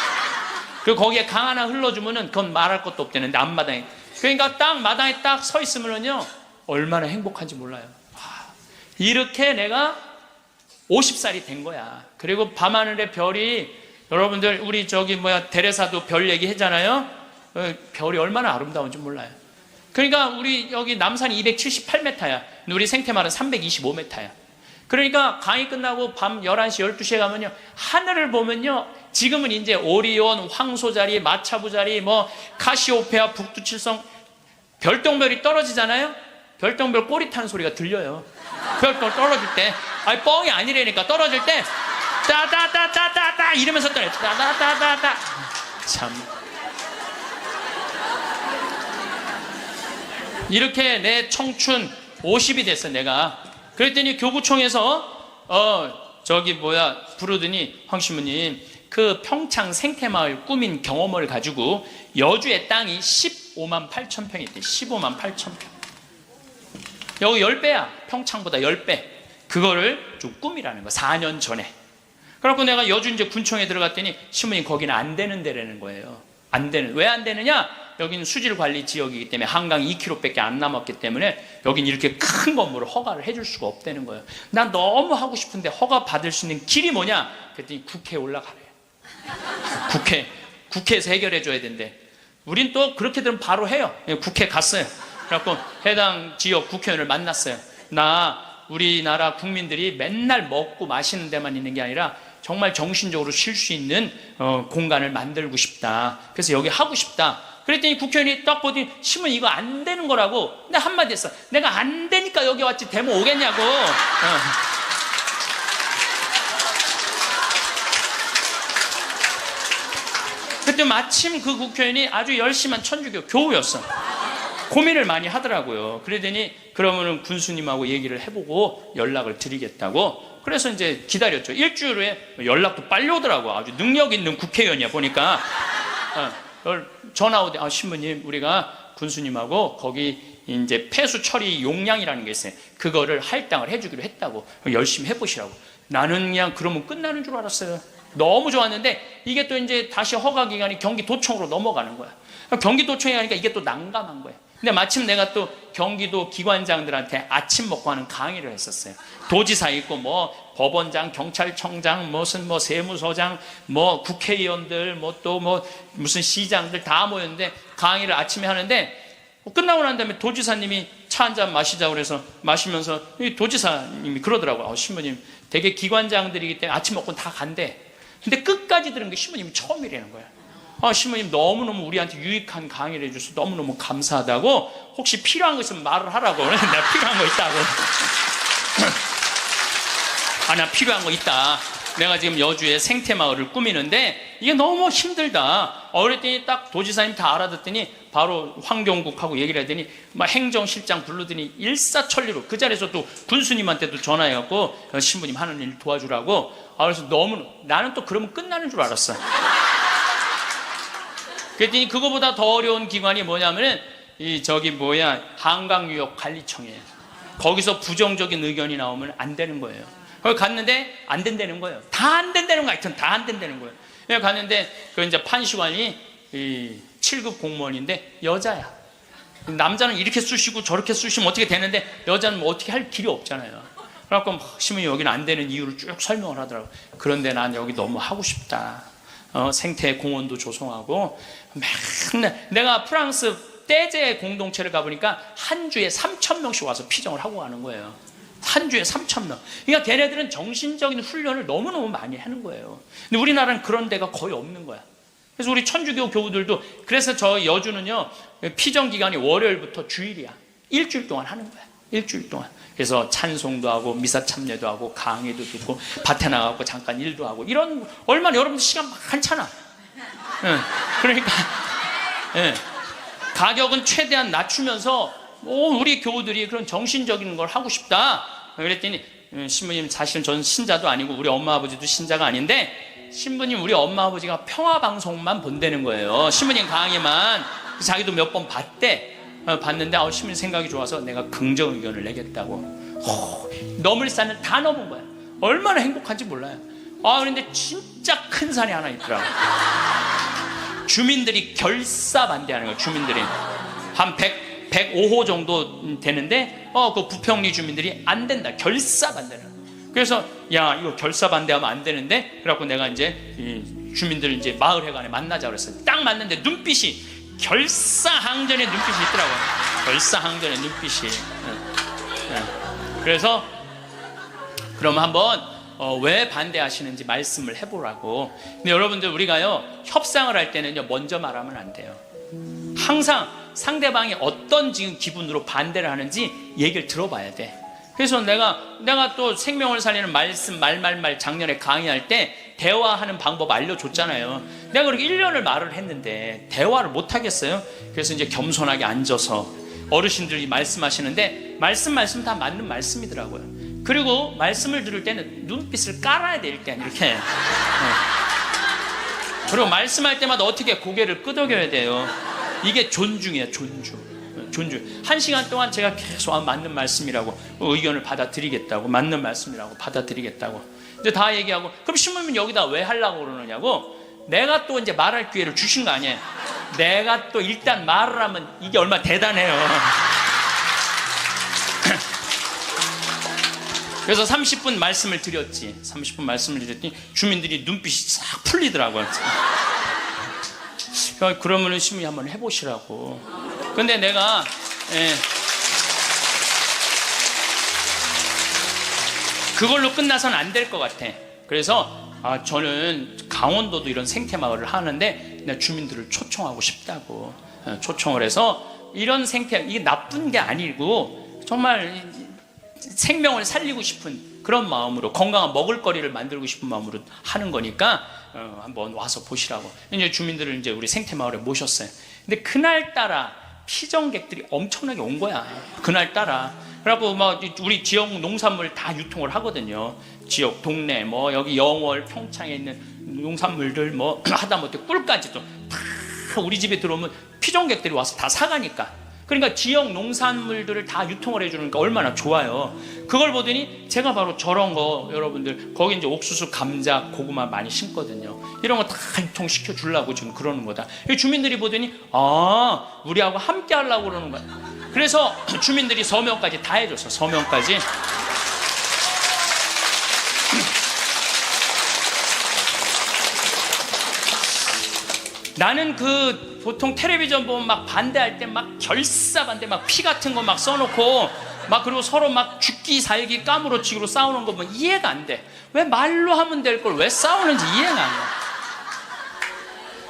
그리고 거기에 강 하나 흘러주면은 그건 말할 것도 없대는데 앞마당에. 그러니까 딱 마당에 딱 서 있으면은요, 얼마나 행복한지 몰라요. 이렇게 내가 50살이 된 거야. 그리고 밤하늘의 별이, 여러분들 우리 데레사도 별 얘기 했잖아요. 별이 얼마나 아름다운지 몰라요. 그러니까 우리 여기 남산이 278m야. 우리 생태마을은 325m야. 그러니까 강의 끝나고 밤 11시, 12시에 가면요, 하늘을 보면요, 지금은 이제 오리온, 황소자리, 마차부자리, 뭐 카시오페아, 북두칠성, 별똥별이 떨어지잖아요. 별똥별 꼬리 타는 소리가 들려요. 별똥 떨어질 때, 아니 뻥이 아니라니까. 떨어질 때 따다다다다다 이러면서 떨어요. 따다다다다. 참. 이렇게 내 청춘 50이 됐어, 내가. 그랬더니 교구청에서 부르더니 황 신부님, 그 평창 생태마을 꾸민 경험을 가지고 여주의 땅이 15만 8천 평이 있대. 15만 8천 평. 여기 10배야. 평창보다 10배. 그거를 좀 꾸미라는 거야. 4년 전에. 그래갖고 내가 여주 이제 군청에 들어갔더니 신부님 거기는 안 되는 데라는 거예요. 안 되는. 왜 안 되느냐? 여기는 수질관리 지역이기 때문에 한강 2km밖에 안 남았기 때문에 여긴 이렇게 큰 건물을 허가를 해줄 수가 없다는 거예요. 난 너무 하고 싶은데 허가 받을 수 있는 길이 뭐냐? 그랬더니 국회에 올라가래요. 국회에서 해결해 줘야 된대. 우린 또 그렇게 되면 바로 해요. 국회 갔어요. 그래갖고 해당 지역 국회의원을 만났어요. 나 우리나라 국민들이 맨날 먹고 마시는 데만 있는 게 아니라 정말 정신적으로 쉴 수 있는 공간을 만들고 싶다. 그래서 여기 하고 싶다. 그랬더니 국회의원이 딱 보더니 신문 이거 안 되는 거라고. 근데 한마디 했어. 내가 안 되니까 여기 왔지 데모 오겠냐고. 그때 마침 그 국회의원이 아주 열심한 천주교 교우였어. 고민을 많이 하더라고요. 그러더니 그러면은 군수님하고 얘기를 해보고 연락을 드리겠다고. 그래서 이제 기다렸죠. 일주일 후에 연락도 빨리 오더라고. 아주 능력 있는 국회의원이야 보니까. 전화 오대. 신부님, 우리가 군수님하고 거기 이제 폐수 처리 용량이라는 게 있어요. 그거를 할당을 해주기로 했다고. 열심히 해보시라고. 나는 그냥 그러면 끝나는 줄 알았어요. 너무 좋았는데 이게 또 이제 다시 허가 기간이 경기도청으로 넘어가는 거야. 경기도청에 가니까 이게 또 난감한 거야. 근데 마침 내가 또 경기도 기관장들한테 아침 먹고 하는 강의를 했었어요. 도지사 있고 뭐 법원장, 경찰청장, 무슨 뭐 세무서장, 뭐 국회의원들, 뭐 또 뭐 무슨 시장들 다 모였는데 강의를 아침에 하는데 끝나고 난 다음에 도지사님이 차 한 잔 마시자고 그래서 마시면서 이 도지사님이 그러더라고요. 신부님, 되게 기관장들이기 때문에 아침 먹고 다 간대. 근데 끝까지 들은 게 신부님이 처음이라는 거야. 신부님 너무너무 우리한테 유익한 강의를 해줘서 너무너무 감사하다고. 혹시 필요한 거 있으면 말을 하라고. 내가 필요한 거 있다고. 나 필요한 거 있다. 내가 지금 여주에 생태마을을 꾸미는데 이게 너무 힘들다. 그랬더니 딱 도지사님 다 알아듣더니 바로 황경국하고 얘기를 하더니 막 행정실장 부르더니 일사천리로 그 자리에서 또 군수님한테도 전화해갖고 신부님 하는 일 도와주라고. 그래서 너무 나는 또 그러면 끝나는 줄 알았어. 그랬더니 그거보다 더 어려운 기관이 뭐냐면은 한강유역관리청이에요. 거기서 부정적인 의견이 나오면 안 되는 거예요. 거기 갔는데 안 된다는 거예요. 다 안 된다는 거 하여튼 다 안 된다는 거예요. 그래서 갔는데 그 이제 판시관이 7급 공무원인데 여자야. 남자는 이렇게 쑤시고 저렇게 쑤시면 어떻게 되는데 여자는 뭐 어떻게 할 길이 없잖아요. 그래갖고 신부님 여기는 안 되는 이유를 쭉 설명을 하더라고요. 그런데 난 여기 너무 하고 싶다. 생태 공원도 조성하고 맨날 내가 프랑스 떼제 공동체를 가보니까 한 주에 3,000명씩 와서 피정을 하고 가는 거예요. 한 주에 3,000명. 그러니까 걔네들은 정신적인 훈련을 너무너무 많이 하는 거예요. 근데 우리나라는 그런 데가 거의 없는 거야. 그래서 우리 천주교 교우들도 그래서 저 여주는요 피정 기간이 월요일부터 주일이야. 일주일 동안 하는 거야. 일주일 동안. 그래서 찬송도 하고 미사 참여도 하고 강의도 듣고 밭에 나가고 잠깐 일도 하고 이런 얼마나 여러분들 시간 많잖아. 그러니까 가격은 최대한 낮추면서 우리 교우들이 그런 정신적인 걸 하고 싶다. 그랬더니 신부님 사실은 저는 신자도 아니고 우리 엄마 아버지도 신자가 아닌데 신부님 우리 엄마 아버지가 평화방송만 본다는 거예요. 신부님 강의만. 자기도 몇 번 봤대. 봤는데 신부님 생각이 좋아서 내가 긍정 의견을 내겠다고. 넘을 산을 다 넘은 거야. 얼마나 행복한지 몰라요. 그런데 진짜 큰 산이 하나 있더라고. 주민들이 결사 반대하는 거예요. 주민들이 한 105호 정도 되는데 그 부평리 주민들이 안 된다. 결사 반대를. 그래서 야 이거 결사 반대하면 안 되는데 그래갖고 내가 이제 주민들 이제 마을회관에 만나자 그랬어요. 딱 만났는데 눈빛이 결사항전의 눈빛이 있더라고요. 결사항전의 눈빛이. 그래서 그럼 한번 왜 반대하시는지 말씀을 해보라고. 근데 여러분들 우리가요 협상을 할 때는요 먼저 말하면 안 돼요. 항상 상대방이 어떤 지금 기분으로 반대를 하는지 얘기를 들어봐야 돼. 그래서 내가 또 생명을 살리는 말씀 말 작년에 강의할 때 대화하는 방법 알려줬잖아요. 내가 그렇게 1년을 말을 했는데 대화를 못 하겠어요. 그래서 이제 겸손하게 앉아서 어르신들이 말씀하시는데 말씀 다 맞는 말씀이더라고요. 그리고 말씀을 들을 때는 눈빛을 깔아야 돼. 일단 이렇게. 그리고 말씀할 때마다 어떻게 고개를 끄덕여야 돼요. 이게 존중이에요. 존중. 1시간 동안 제가 계속 맞는 말씀이라고 의견을 받아들이겠다고, 맞는 말씀이라고 받아들이겠다고. 근데 다 얘기하고 그럼 신부님 여기다 왜 하려고 그러느냐고. 내가 또 이제 말할 기회를 주신 거 아니에요. 내가 또 일단 말을 하면 이게 얼마나 대단해요. 그래서 30분 말씀을 드렸지. 30분 말씀을 드렸더니 주민들이 눈빛이 싹 풀리더라고요. 그러면은 신부님 한번 해보시라고. 근데 내가 그걸로 끝나서는 안 될 것 같아. 그래서 저는 강원도도 이런 생태마을을 하는데 내가 주민들을 초청하고 싶다고 초청을 해서 이런 생태, 이게 나쁜 게 아니고 정말 생명을 살리고 싶은 그런 마음으로 건강한 먹을거리를 만들고 싶은 마음으로 하는 거니까 한번 와서 보시라고. 이제 주민들을 이제 우리 생태마을에 모셨어요. 근데 그날따라 피정객들이 엄청나게 온 거야. 그날따라. 그래갖고 막 우리 지역 농산물 다 유통을 하거든요. 지역 동네 뭐 여기 영월 평창에 있는 농산물들 뭐 하다못해 꿀까지도 다 우리 집에 들어오면 피정객들이 와서 다 사가니까. 그러니까 지역 농산물들을 다 유통을 해주니까 얼마나 좋아요. 그걸 보더니 제가 바로 저런 거 여러분들 거기 이제 옥수수, 감자, 고구마 많이 심거든요. 이런 거 다 유통시켜 주려고 지금 그러는 거다. 주민들이 보더니 우리하고 함께 하려고 그러는 거야. 그래서 주민들이 서명까지 다 해줬어. 서명까지. 나는 보통 텔레비전 보면 막 반대할 때 막 결사 반대 막 피 같은 거 막 써놓고 막 그리고 서로 막 죽기 살기 까무러치기로 싸우는 거 보면 이해가 안 돼. 왜 말로 하면 될 걸 왜 싸우는지 이해가 안 돼.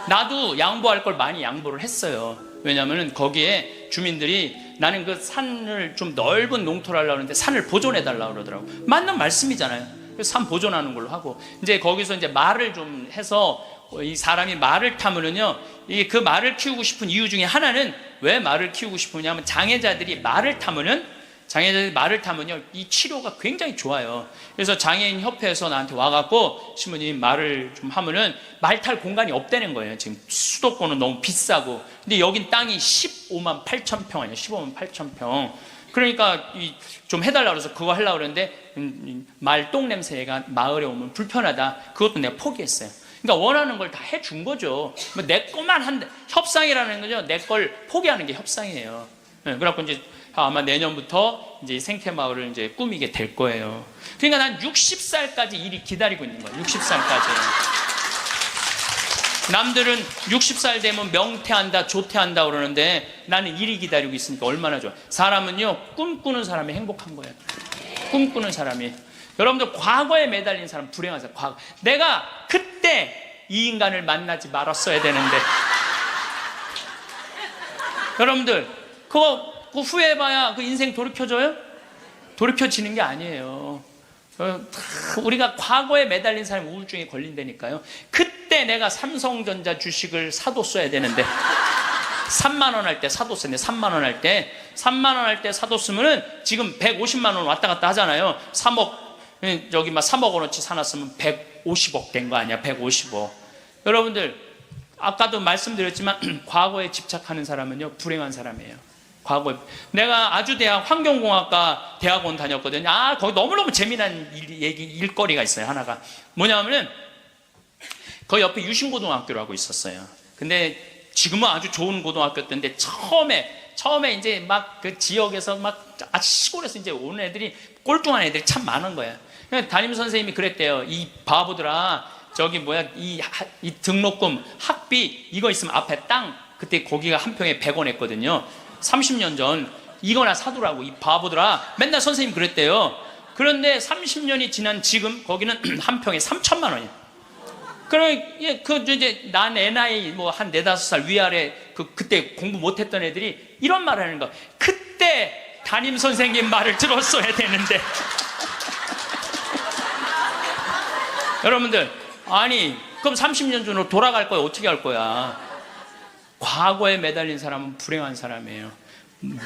나도 양보할 걸 많이 양보를 했어요. 왜냐면은 거기에 주민들이 나는 그 산을 좀 넓은 농토를 하려고 하는데 산을 보존해 달라고 그러더라고. 맞는 말씀이잖아요. 그래서 산 보존하는 걸로 하고 이제 거기서 이제 말을 좀 해서 이 사람이 말을 타면은요, 이게 그 말을 키우고 싶은 이유 중에 하나는 왜 말을 키우고 싶으냐면 장애자들이 말을 타면요 이 치료가 굉장히 좋아요. 그래서 장애인 협회에서 나한테 와갖고 신부님 말을 좀 하면은 말 탈 공간이 없다는 거예요. 지금 수도권은 너무 비싸고, 근데 여긴 땅이 15만 8천 평 아니에요. 15만 8천 평. 그러니까 좀 해달라고 그래서 그거 하려고 그랬는데 말똥 냄새가 마을에 오면 불편하다. 그것도 내가 포기했어요. 그러니까 원하는 걸 다 해준 거죠. 내 것만 한데, 협상이라는 거죠. 내 걸 포기하는 게 협상이에요. 그래갖고 이제 아마 내년부터 이제 생태마을을 이제 꾸미게 될 거예요. 그러니까 난 60살까지 일이 기다리고 있는 거예요. 60살까지. 남들은 60살 되면 명퇴한다, 조퇴한다 그러는데 나는 일이 기다리고 있으니까 얼마나 좋아. 사람은요, 꿈꾸는 사람이 행복한 거예요. 꿈꾸는 사람이. 여러분들 과거에 매달린 사람 불행하세요. 과거. 내가 그때 이 인간을 만나지 말았어야 되는데. 여러분들 그거 후회해봐야 그 인생 돌이켜져요? 돌이켜지는 게 아니에요. 우리가 과거에 매달린 사람이 우울증에 걸린다니까요. 그때 내가 삼성전자 주식을 사뒀어야 되는데 3만 원 할 때 사뒀었는데 3만 원 할 때 3만 원 할 때 사뒀으면은 지금 150만 원 왔다 갔다 하잖아요. 3억 저기 막 3억 원어치 사놨으면 150억 된 거 아니야. 150억. 여러분들 아까도 말씀드렸지만 과거에 집착하는 사람은요 불행한 사람이에요. 과거에 내가 아주대학 환경공학과 대학원 다녔거든요. 거기 너무너무 재미난 일거리가 있어요. 하나가 뭐냐면은 거기 옆에 유신고등학교라고 있었어요. 근데 지금은 아주 좋은 고등학교였는데 처음에 이제 막 그 지역에서 막 아주 시골에서 이제 오는 애들이 꼴뚱한 애들이 참 많은 거예요. 담임 선생님이 그랬대요. 이 바보들아, 저기 뭐야, 이 등록금 학비 이거 있으면 앞에 땅, 그때 거기가 한 평에 100원 했거든요. 30년 전 이거나 사두라고, 이 바보들아. 맨날 선생님 그랬대요. 그런데 30년이 지난 지금 거기는 한 평에 3천만 원이에요. 그럼 그 이제 난 애 나이 뭐 한 4-5살 위아래 그때 공부 못했던 애들이 이런 말을 하는 거. 그때 담임 선생님 말을 들었어야 되는데. 여러분들, 아니 그럼 30년 전으로 돌아갈 거야? 어떻게 할 거야? 과거에 매달린 사람은 불행한 사람이에요.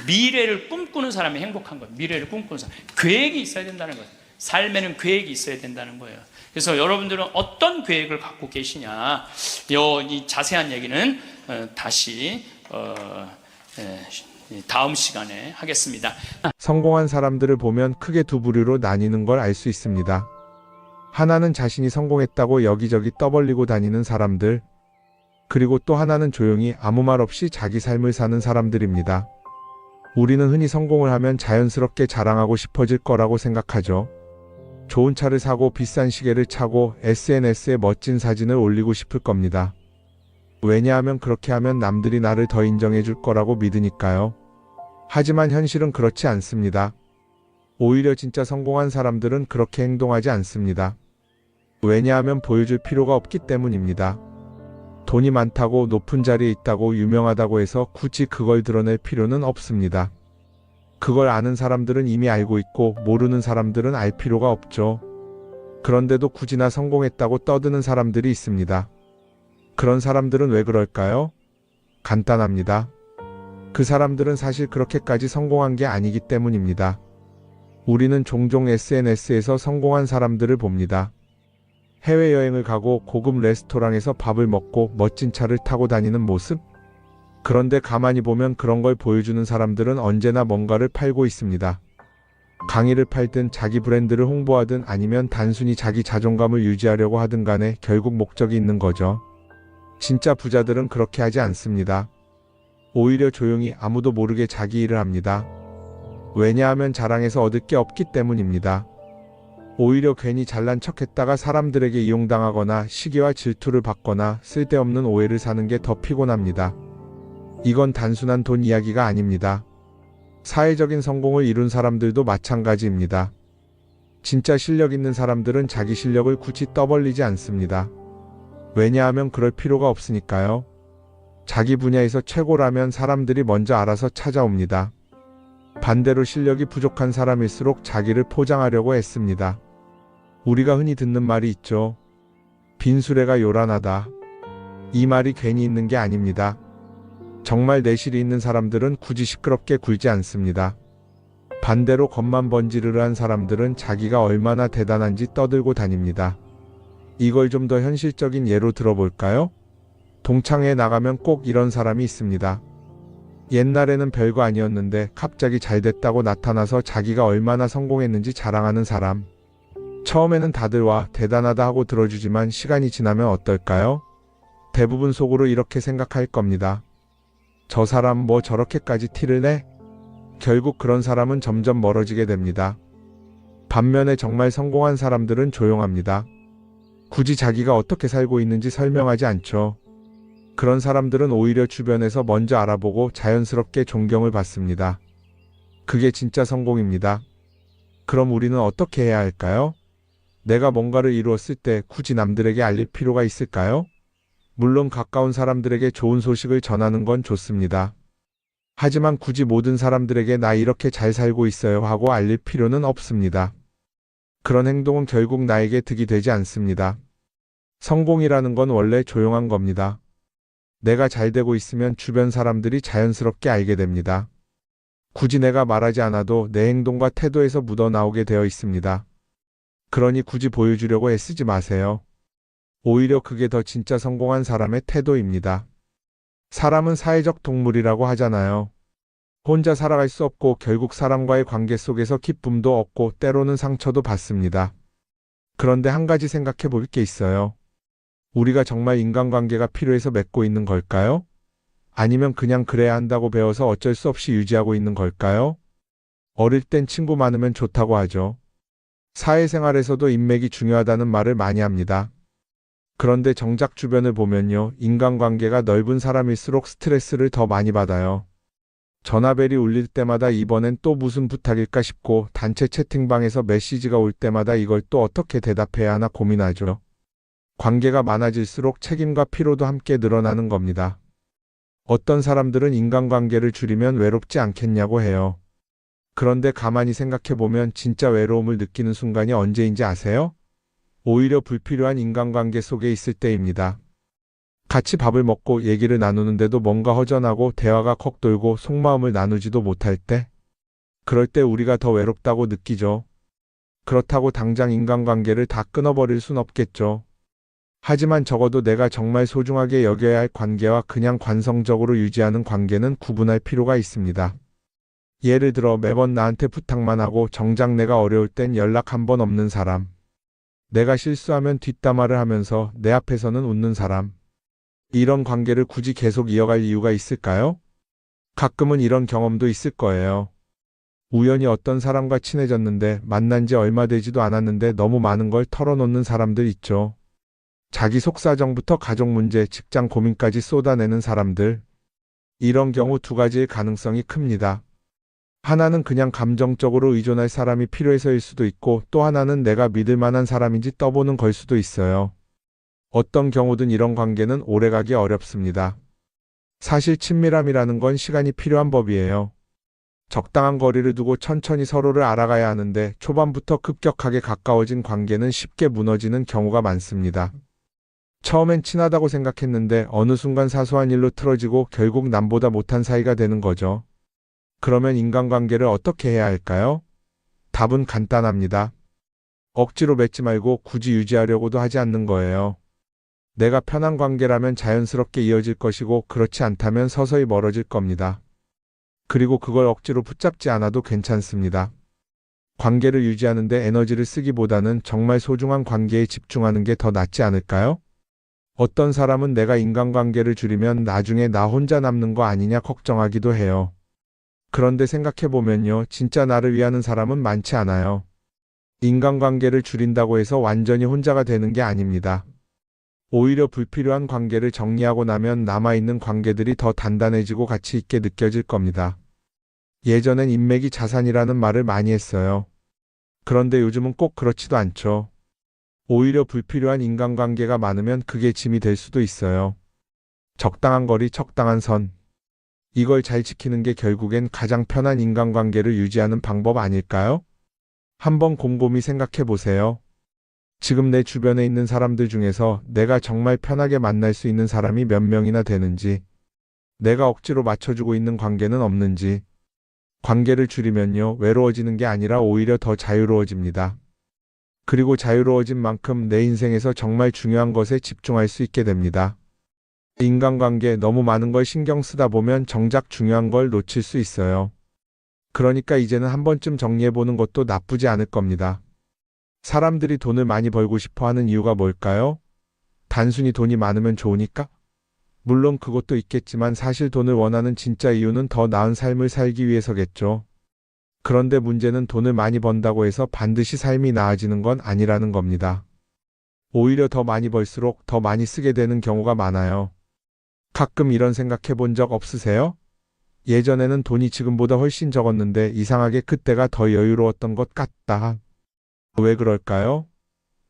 미래를 꿈꾸는 사람이 행복한 거예요. 미래를 꿈꾸는 사람. 계획이 있어야 된다는 거예요. 삶에는 계획이 있어야 된다는 거예요. 그래서 여러분들은 어떤 계획을 갖고 계시냐, 이 자세한 얘기는 다시 다음 시간에 하겠습니다. 성공한 사람들을 보면 크게 두 부류로 나뉘는 걸 알 수 있습니다. 하나는 자신이 성공했다고 여기저기 떠벌리고 다니는 사람들, 그리고 또 하나는 조용히 아무 말 없이 자기 삶을 사는 사람들입니다. 우리는 흔히 성공을 하면 자연스럽게 자랑하고 싶어질 거라고 생각하죠. 좋은 차를 사고 비싼 시계를 차고 SNS에 멋진 사진을 올리고 싶을 겁니다. 왜냐하면 그렇게 하면 남들이 나를 더 인정해 줄 거라고 믿으니까요. 하지만 현실은 그렇지 않습니다. 오히려 진짜 성공한 사람들은 그렇게 행동하지 않습니다. 왜냐하면 보여줄 필요가 없기 때문입니다. 돈이 많다고, 높은 자리에 있다고, 유명하다고 해서 굳이 그걸 드러낼 필요는 없습니다. 그걸 아는 사람들은 이미 알고 있고 모르는 사람들은 알 필요가 없죠. 그런데도 굳이나 성공했다고 떠드는 사람들이 있습니다. 그런 사람들은 왜 그럴까요? 간단합니다. 그 사람들은 사실 그렇게까지 성공한 게 아니기 때문입니다. 우리는 종종 SNS에서 성공한 사람들을 봅니다. 해외여행을 가고 고급 레스토랑에서 밥을 먹고 멋진 차를 타고 다니는 모습? 그런데 가만히 보면 그런 걸 보여주는 사람들은 언제나 뭔가를 팔고 있습니다. 강의를 팔든 자기 브랜드를 홍보하든 아니면 단순히 자기 자존감을 유지하려고 하든 간에 결국 목적이 있는 거죠. 진짜 부자들은 그렇게 하지 않습니다. 오히려 조용히 아무도 모르게 자기 일을 합니다. 왜냐하면 자랑해서 얻을 게 없기 때문입니다. 오히려 괜히 잘난 척했다가 사람들에게 이용당하거나 시기와 질투를 받거나 쓸데없는 오해를 사는 게 더 피곤합니다. 이건 단순한 돈 이야기가 아닙니다. 사회적인 성공을 이룬 사람들도 마찬가지입니다. 진짜 실력 있는 사람들은 자기 실력을 굳이 떠벌리지 않습니다. 왜냐하면 그럴 필요가 없으니까요. 자기 분야에서 최고라면 사람들이 먼저 알아서 찾아옵니다. 반대로 실력이 부족한 사람일수록 자기를 포장하려고 애씁니다. 우리가 흔히 듣는 말이 있죠. 빈 수레가 요란하다. 이 말이 괜히 있는 게 아닙니다. 정말 내실이 있는 사람들은 굳이 시끄럽게 굴지 않습니다. 반대로 겉만 번지르르한 사람들은 자기가 얼마나 대단한지 떠들고 다닙니다. 이걸 좀 더 현실적인 예로 들어볼까요? 동창회에 나가면 꼭 이런 사람이 있습니다. 옛날에는 별거 아니었는데 갑자기 잘 됐다고 나타나서 자기가 얼마나 성공했는지 자랑하는 사람. 처음에는 다들 와 대단하다 하고 들어주지만 시간이 지나면 어떨까요? 대부분 속으로 이렇게 생각할 겁니다. 저 사람 뭐 저렇게까지 티를 내? 결국 그런 사람은 점점 멀어지게 됩니다. 반면에 정말 성공한 사람들은 조용합니다. 굳이 자기가 어떻게 살고 있는지 설명하지 않죠. 그런 사람들은 오히려 주변에서 먼저 알아보고 자연스럽게 존경을 받습니다. 그게 진짜 성공입니다. 그럼 우리는 어떻게 해야 할까요? 내가 뭔가를 이루었을 때 굳이 남들에게 알릴 필요가 있을까요? 물론 가까운 사람들에게 좋은 소식을 전하는 건 좋습니다. 하지만 굳이 모든 사람들에게 나 이렇게 잘 살고 있어요 하고 알릴 필요는 없습니다. 그런 행동은 결국 나에게 득이 되지 않습니다. 성공이라는 건 원래 조용한 겁니다. 내가 잘 되고 있으면 주변 사람들이 자연스럽게 알게 됩니다. 굳이 내가 말하지 않아도 내 행동과 태도에서 묻어나오게 되어 있습니다. 그러니 굳이 보여주려고 애쓰지 마세요. 오히려 그게 더 진짜 성공한 사람의 태도입니다. 사람은 사회적 동물이라고 하잖아요. 혼자 살아갈 수 없고 결국 사람과의 관계 속에서 기쁨도 얻고 때로는 상처도 받습니다. 그런데 한 가지 생각해 볼 게 있어요. 우리가 정말 인간관계가 필요해서 맺고 있는 걸까요? 아니면 그냥 그래야 한다고 배워서 어쩔 수 없이 유지하고 있는 걸까요? 어릴 땐 친구 많으면 좋다고 하죠. 사회생활에서도 인맥이 중요하다는 말을 많이 합니다. 그런데 정작 주변을 보면요, 인간관계가 넓은 사람일수록 스트레스를 더 많이 받아요. 전화벨이 울릴 때마다 이번엔 또 무슨 부탁일까 싶고 단체 채팅방에서 메시지가 올 때마다 이걸 또 어떻게 대답해야 하나 고민하죠. 관계가 많아질수록 책임과 피로도 함께 늘어나는 겁니다. 어떤 사람들은 인간관계를 줄이면 외롭지 않겠냐고 해요. 그런데 가만히 생각해보면 진짜 외로움을 느끼는 순간이 언제인지 아세요? 오히려 불필요한 인간관계 속에 있을 때입니다. 같이 밥을 먹고 얘기를 나누는데도 뭔가 허전하고 대화가 컥 돌고 속마음을 나누지도 못할 때, 그럴 때 우리가 더 외롭다고 느끼죠. 그렇다고 당장 인간관계를 다 끊어버릴 순 없겠죠. 하지만 적어도 내가 정말 소중하게 여겨야 할 관계와 그냥 관성적으로 유지하는 관계는 구분할 필요가 있습니다. 예를 들어 매번 나한테 부탁만 하고 정작 내가 어려울 땐 연락 한 번 없는 사람. 내가 실수하면 뒷담화를 하면서 내 앞에서는 웃는 사람. 이런 관계를 굳이 계속 이어갈 이유가 있을까요? 가끔은 이런 경험도 있을 거예요. 우연히 어떤 사람과 친해졌는데 만난 지 얼마 되지도 않았는데 너무 많은 걸 털어놓는 사람들 있죠. 자기 속사정부터 가족 문제, 직장 고민까지 쏟아내는 사람들. 이런 경우 두 가지의 가능성이 큽니다. 하나는 그냥 감정적으로 의존할 사람이 필요해서일 수도 있고 또 하나는 내가 믿을 만한 사람인지 떠보는 걸 수도 있어요. 어떤 경우든 이런 관계는 오래가기 어렵습니다. 사실 친밀함이라는 건 시간이 필요한 법이에요. 적당한 거리를 두고 천천히 서로를 알아가야 하는데 초반부터 급격하게 가까워진 관계는 쉽게 무너지는 경우가 많습니다. 처음엔 친하다고 생각했는데 어느 순간 사소한 일로 틀어지고 결국 남보다 못한 사이가 되는 거죠. 그러면 인간관계를 어떻게 해야 할까요? 답은 간단합니다. 억지로 맺지 말고 굳이 유지하려고도 하지 않는 거예요. 내가 편한 관계라면 자연스럽게 이어질 것이고 그렇지 않다면 서서히 멀어질 겁니다. 그리고 그걸 억지로 붙잡지 않아도 괜찮습니다. 관계를 유지하는데 에너지를 쓰기보다는 정말 소중한 관계에 집중하는 게 더 낫지 않을까요? 어떤 사람은 내가 인간관계를 줄이면 나중에 나 혼자 남는 거 아니냐 걱정하기도 해요. 그런데 생각해보면요, 진짜 나를 위하는 사람은 많지 않아요. 인간관계를 줄인다고 해서 완전히 혼자가 되는 게 아닙니다. 오히려 불필요한 관계를 정리하고 나면 남아있는 관계들이 더 단단해지고 가치 있게 느껴질 겁니다. 예전엔 인맥이 자산이라는 말을 많이 했어요. 그런데 요즘은 꼭 그렇지도 않죠. 오히려 불필요한 인간관계가 많으면 그게 짐이 될 수도 있어요. 적당한 거리, 적당한 선. 이걸 잘 지키는 게 결국엔 가장 편한 인간관계를 유지하는 방법 아닐까요? 한번 곰곰이 생각해 보세요. 지금 내 주변에 있는 사람들 중에서 내가 정말 편하게 만날 수 있는 사람이 몇 명이나 되는지, 내가 억지로 맞춰주고 있는 관계는 없는지, 관계를 줄이면요, 외로워지는 게 아니라 오히려 더 자유로워집니다. 그리고 자유로워진 만큼 내 인생에서 정말 중요한 것에 집중할 수 있게 됩니다. 인간관계 너무 많은 걸 신경 쓰다 보면 정작 중요한 걸 놓칠 수 있어요. 그러니까 이제는 한 번쯤 정리해보는 것도 나쁘지 않을 겁니다. 사람들이 돈을 많이 벌고 싶어 하는 이유가 뭘까요? 단순히 돈이 많으면 좋으니까? 물론 그것도 있겠지만 사실 돈을 원하는 진짜 이유는 더 나은 삶을 살기 위해서겠죠. 그런데 문제는 돈을 많이 번다고 해서 반드시 삶이 나아지는 건 아니라는 겁니다. 오히려 더 많이 벌수록 더 많이 쓰게 되는 경우가 많아요. 가끔 이런 생각해 본 적 없으세요? 예전에는 돈이 지금보다 훨씬 적었는데 이상하게 그때가 더 여유로웠던 것 같다. 왜 그럴까요?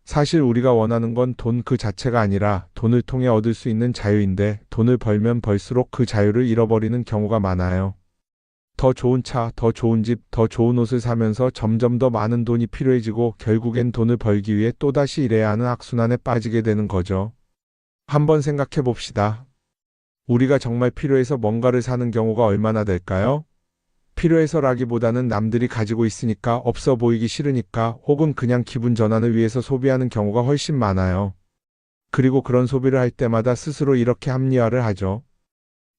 사실 우리가 원하는 건 돈 그 자체가 아니라 돈을 통해 얻을 수 있는 자유인데 돈을 벌면 벌수록 그 자유를 잃어버리는 경우가 많아요. 더 좋은 차, 더 좋은 집, 더 좋은 옷을 사면서 점점 더 많은 돈이 필요해지고 결국엔 돈을 벌기 위해 또다시 일해야 하는 악순환에 빠지게 되는 거죠. 한번 생각해 봅시다. 우리가 정말 필요해서 뭔가를 사는 경우가 얼마나 될까요? 필요해서라기보다는 남들이 가지고 있으니까 없어 보이기 싫으니까 혹은 그냥 기분 전환을 위해서 소비하는 경우가 훨씬 많아요. 그리고 그런 소비를 할 때마다 스스로 이렇게 합리화를 하죠.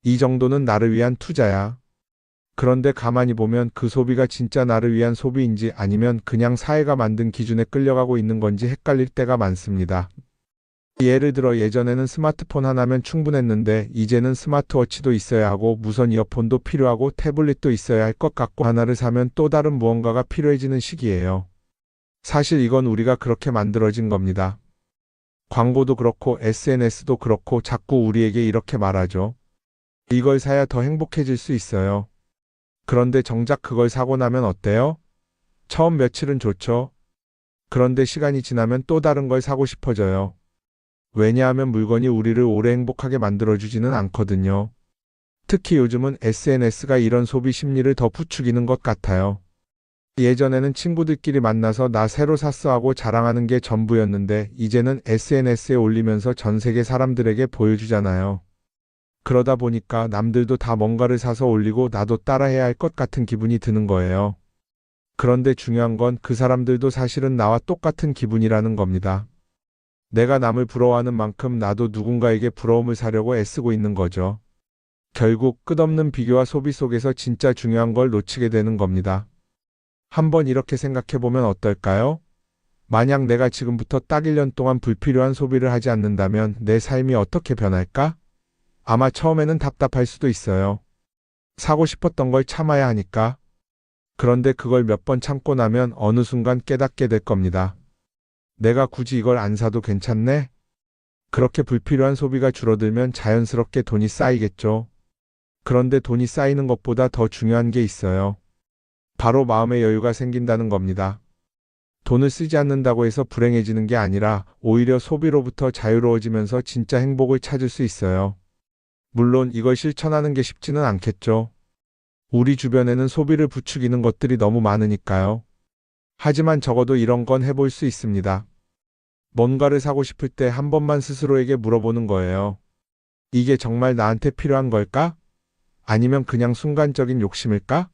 이 정도는 나를 위한 투자야. 그런데 가만히 보면 그 소비가 진짜 나를 위한 소비인지 아니면 그냥 사회가 만든 기준에 끌려가고 있는 건지 헷갈릴 때가 많습니다. 예를 들어 예전에는 스마트폰 하나면 충분했는데 이제는 스마트워치도 있어야 하고 무선 이어폰도 필요하고 태블릿도 있어야 할 것 같고 하나를 사면 또 다른 무언가가 필요해지는 시기예요. 사실 이건 우리가 그렇게 만들어진 겁니다. 광고도 그렇고 SNS도 그렇고 자꾸 우리에게 이렇게 말하죠. 이걸 사야 더 행복해질 수 있어요. 그런데 정작 그걸 사고 나면 어때요? 처음 며칠은 좋죠. 그런데 시간이 지나면 또 다른 걸 사고 싶어져요. 왜냐하면 물건이 우리를 오래 행복하게 만들어주지는 않거든요. 특히 요즘은 SNS가 이런 소비 심리를 더 부추기는 것 같아요. 예전에는 친구들끼리 만나서 나 새로 샀어 하고 자랑하는 게 전부였는데 이제는 SNS에 올리면서 전 세계 사람들에게 보여주잖아요. 그러다 보니까 남들도 다 뭔가를 사서 올리고 나도 따라해야 할 것 같은 기분이 드는 거예요. 그런데 중요한 건 그 사람들도 사실은 나와 똑같은 기분이라는 겁니다. 내가 남을 부러워하는 만큼 나도 누군가에게 부러움을 사려고 애쓰고 있는 거죠. 결국 끝없는 비교와 소비 속에서 진짜 중요한 걸 놓치게 되는 겁니다. 한번 이렇게 생각해보면 어떨까요? 만약 내가 지금부터 딱 1년 동안 불필요한 소비를 하지 않는다면 내 삶이 어떻게 변할까? 아마 처음에는 답답할 수도 있어요. 사고 싶었던 걸 참아야 하니까. 그런데 그걸 몇 번 참고 나면 어느 순간 깨닫게 될 겁니다. 내가 굳이 이걸 안 사도 괜찮네? 그렇게 불필요한 소비가 줄어들면 자연스럽게 돈이 쌓이겠죠. 그런데 돈이 쌓이는 것보다 더 중요한 게 있어요. 바로 마음의 여유가 생긴다는 겁니다. 돈을 쓰지 않는다고 해서 불행해지는 게 아니라 오히려 소비로부터 자유로워지면서 진짜 행복을 찾을 수 있어요. 물론 이걸 실천하는 게 쉽지는 않겠죠. 우리 주변에는 소비를 부추기는 것들이 너무 많으니까요. 하지만 적어도 이런 건 해볼 수 있습니다. 뭔가를 사고 싶을 때 한 번만 스스로에게 물어보는 거예요. 이게 정말 나한테 필요한 걸까? 아니면 그냥 순간적인 욕심일까?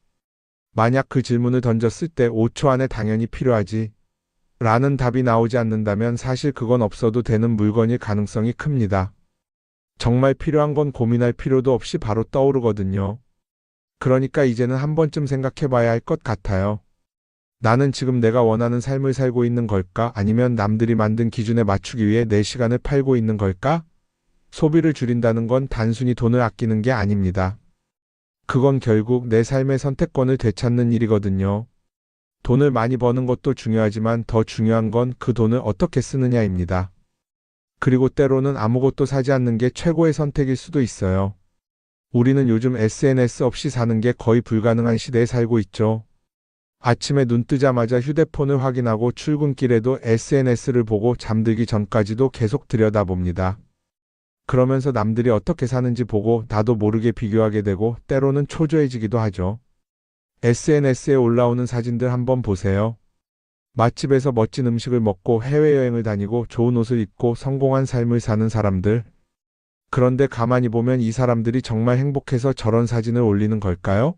만약 그 질문을 던졌을 때 5초 안에 당연히 필요하지 라는 답이 나오지 않는다면 사실 그건 없어도 되는 물건일 가능성이 큽니다. 정말 필요한 건 고민할 필요도 없이 바로 떠오르거든요. 그러니까 이제는 한 번쯤 생각해 봐야 할 것 같아요. 나는 지금 내가 원하는 삶을 살고 있는 걸까? 아니면 남들이 만든 기준에 맞추기 위해 내 시간을 팔고 있는 걸까? 소비를 줄인다는 건 단순히 돈을 아끼는 게 아닙니다. 그건 결국 내 삶의 선택권을 되찾는 일이거든요. 돈을 많이 버는 것도 중요하지만 더 중요한 건 그 돈을 어떻게 쓰느냐입니다. 그리고 때로는 아무것도 사지 않는 게 최고의 선택일 수도 있어요. 우리는 요즘 SNS 없이 사는 게 거의 불가능한 시대에 살고 있죠. 아침에 눈 뜨자마자 휴대폰을 확인하고 출근길에도 SNS를 보고 잠들기 전까지도 계속 들여다봅니다. 그러면서 남들이 어떻게 사는지 보고 나도 모르게 비교하게 되고 때로는 초조해지기도 하죠. SNS에 올라오는 사진들 한번 보세요. 맛집에서 멋진 음식을 먹고 해외여행을 다니고 좋은 옷을 입고 성공한 삶을 사는 사람들. 그런데 가만히 보면 이 사람들이 정말 행복해서 저런 사진을 올리는 걸까요?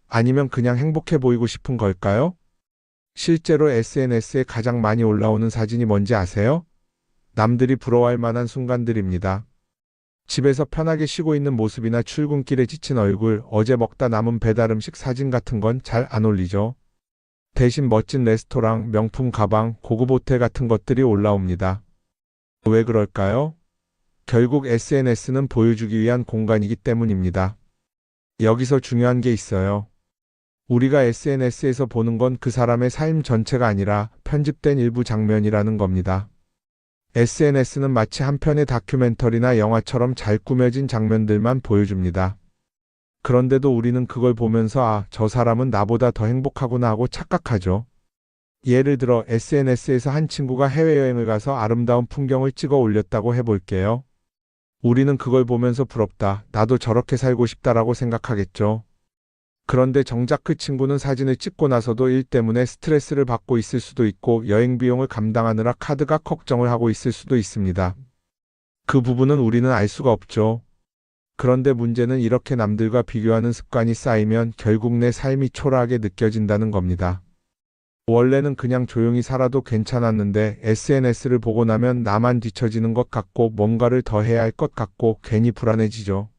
아니면 그냥 행복해 보이고 싶은 걸까요? 실제로 SNS에 가장 많이 올라오는 사진이 뭔지 아세요? 남들이 부러워할 만한 순간들입니다. 집에서 편하게 쉬고 있는 모습이나 출근길에 지친 얼굴, 어제 먹다 남은 배달 음식 사진 같은 건 잘 안 올리죠. 대신 멋진 레스토랑, 명품 가방, 고급 호텔 같은 것들이 올라옵니다. 왜 그럴까요? 결국 SNS는 보여주기 위한 공간이기 때문입니다. 여기서 중요한 게 있어요. 우리가 SNS에서 보는 건 그 사람의 삶 전체가 아니라 편집된 일부 장면이라는 겁니다. SNS는 마치 한 편의 다큐멘터리나 영화처럼 잘 꾸며진 장면들만 보여줍니다. 그런데도 우리는 그걸 보면서 아, 저 사람은 나보다 더 행복하구나 하고 착각하죠. 예를 들어 SNS에서 한 친구가 해외여행을 가서 아름다운 풍경을 찍어 올렸다고 해볼게요. 우리는 그걸 보면서 부럽다, 나도 저렇게 살고 싶다라고 생각하겠죠. 그런데 정작 그 친구는 사진을 찍고 나서도 일 때문에 스트레스를 받고 있을 수도 있고 여행 비용을 감당하느라 카드가 걱정을 하고 있을 수도 있습니다. 그 부분은 우리는 알 수가 없죠. 그런데 문제는 이렇게 남들과 비교하는 습관이 쌓이면 결국 내 삶이 초라하게 느껴진다는 겁니다. 원래는 그냥 조용히 살아도 괜찮았는데 SNS를 보고 나면 나만 뒤처지는 것 같고 뭔가를 더 해야 할 것 같고 괜히 불안해지죠.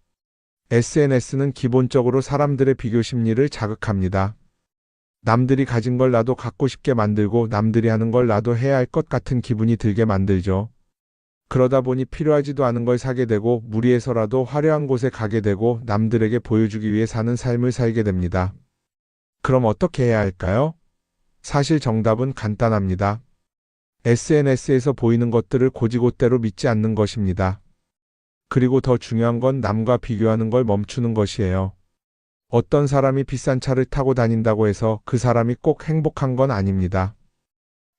SNS는 기본적으로 사람들의 비교 심리를 자극합니다. 남들이 가진 걸 나도 갖고 싶게 만들고 남들이 하는 걸 나도 해야 할 것 같은 기분이 들게 만들죠. 그러다 보니 필요하지도 않은 걸 사게 되고 무리해서라도 화려한 곳에 가게 되고 남들에게 보여주기 위해 사는 삶을 살게 됩니다. 그럼 어떻게 해야 할까요? 사실 정답은 간단합니다. SNS에서 보이는 것들을 곧이곧대로 믿지 않는 것입니다. 그리고 더 중요한 건 남과 비교하는 걸 멈추는 것이에요. 어떤 사람이 비싼 차를 타고 다닌다고 해서 그 사람이 꼭 행복한 건 아닙니다.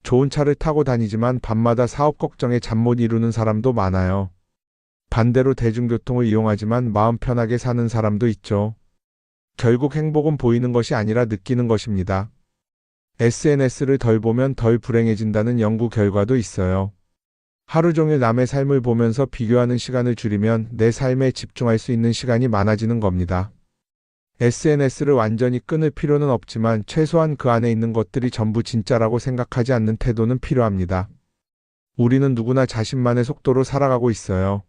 좋은 차를 타고 다니지만 밤마다 사업 걱정에 잠 못 이루는 사람도 많아요. 반대로 대중교통을 이용하지만 마음 편하게 사는 사람도 있죠. 결국 행복은 보이는 것이 아니라 느끼는 것입니다. SNS를 덜 보면 덜 불행해진다는 연구 결과도 있어요. 하루 종일 남의 삶을 보면서 비교하는 시간을 줄이면 내 삶에 집중할 수 있는 시간이 많아지는 겁니다. SNS를 완전히 끊을 필요는 없지만 최소한 그 안에 있는 것들이 전부 진짜라고 생각하지 않는 태도는 필요합니다. 우리는 누구나 자신만의 속도로 살아가고 있어요.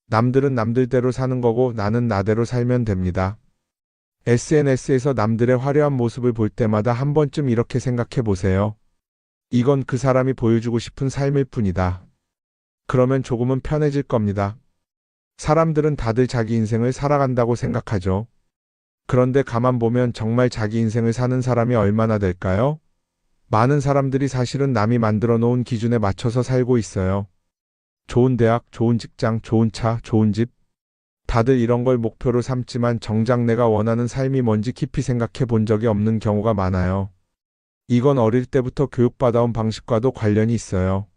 남들은 남들대로 사는 거고 나는 나대로 살면 됩니다. SNS에서 남들의 화려한 모습을 볼 때마다 한 번쯤 이렇게 생각해 보세요. 이건 그 사람이 보여주고 싶은 삶일 뿐이다. 그러면 조금은 편해질 겁니다. 사람들은 다들 자기 인생을 살아간다고 생각하죠. 그런데 가만 보면 정말 자기 인생을 사는 사람이 얼마나 될까요? 많은 사람들이 사실은 남이 만들어 놓은 기준에 맞춰서 살고 있어요. 좋은 대학, 좋은 직장, 좋은 차, 좋은 집. 다들 이런 걸 목표로 삼지만 정작 내가 원하는 삶이 뭔지 깊이 생각해 본 적이 없는 경우가 많아요. 이건 어릴 때부터 교육받아온 방식과도 관련이 있어요.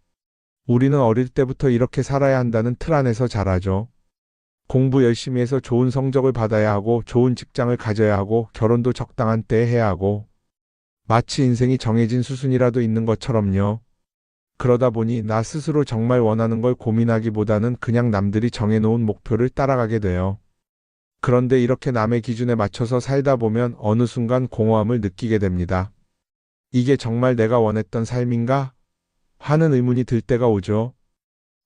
우리는 어릴 때부터 이렇게 살아야 한다는 틀 안에서 자라죠. 공부 열심히 해서 좋은 성적을 받아야 하고 좋은 직장을 가져야 하고 결혼도 적당한 때에 해야 하고 마치 인생이 정해진 수순이라도 있는 것처럼요. 그러다 보니 나 스스로 정말 원하는 걸 고민하기보다는 그냥 남들이 정해놓은 목표를 따라가게 돼요. 그런데 이렇게 남의 기준에 맞춰서 살다 보면 어느 순간 공허함을 느끼게 됩니다. 이게 정말 내가 원했던 삶인가? 하는 의문이 들 때가 오죠.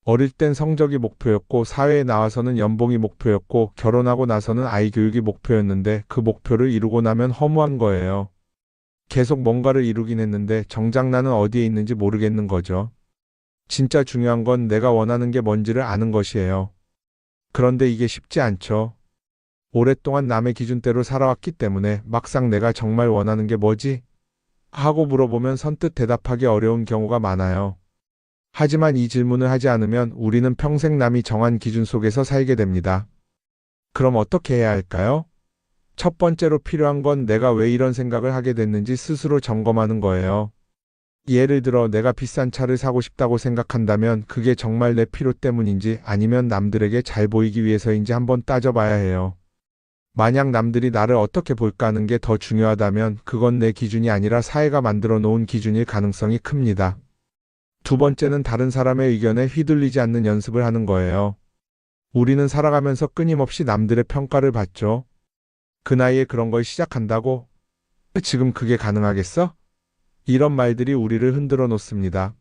어릴 땐 성적이 목표였고 사회에 나와서는 연봉이 목표였고 결혼하고 나서는 아이 교육이 목표였는데 그 목표를 이루고 나면 허무한 거예요. 계속 뭔가를 이루긴 했는데 정작 나는 어디에 있는지 모르겠는 거죠. 진짜 중요한 건 내가 원하는 게 뭔지를 아는 것이에요. 그런데 이게 쉽지 않죠. 오랫동안 남의 기준대로 살아왔기 때문에 막상 내가 정말 원하는 게 뭐지? 하고 물어보면 선뜻 대답하기 어려운 경우가 많아요. 하지만 이 질문을 하지 않으면 우리는 평생 남이 정한 기준 속에서 살게 됩니다. 그럼 어떻게 해야 할까요? 첫 번째로 필요한 건 내가 왜 이런 생각을 하게 됐는지 스스로 점검하는 거예요. 예를 들어 내가 비싼 차를 사고 싶다고 생각한다면 그게 정말 내 필요 때문인지 아니면 남들에게 잘 보이기 위해서인지 한번 따져봐야 해요. 만약 남들이 나를 어떻게 볼까 하는 게 더 중요하다면 그건 내 기준이 아니라 사회가 만들어 놓은 기준일 가능성이 큽니다. 두 번째는 다른 사람의 의견에 휘둘리지 않는 연습을 하는 거예요. 우리는 살아가면서 끊임없이 남들의 평가를 받죠. 그 나이에 그런 걸 시작한다고? 지금 그게 가능하겠어? 이런 말들이 우리를 흔들어 놓습니다.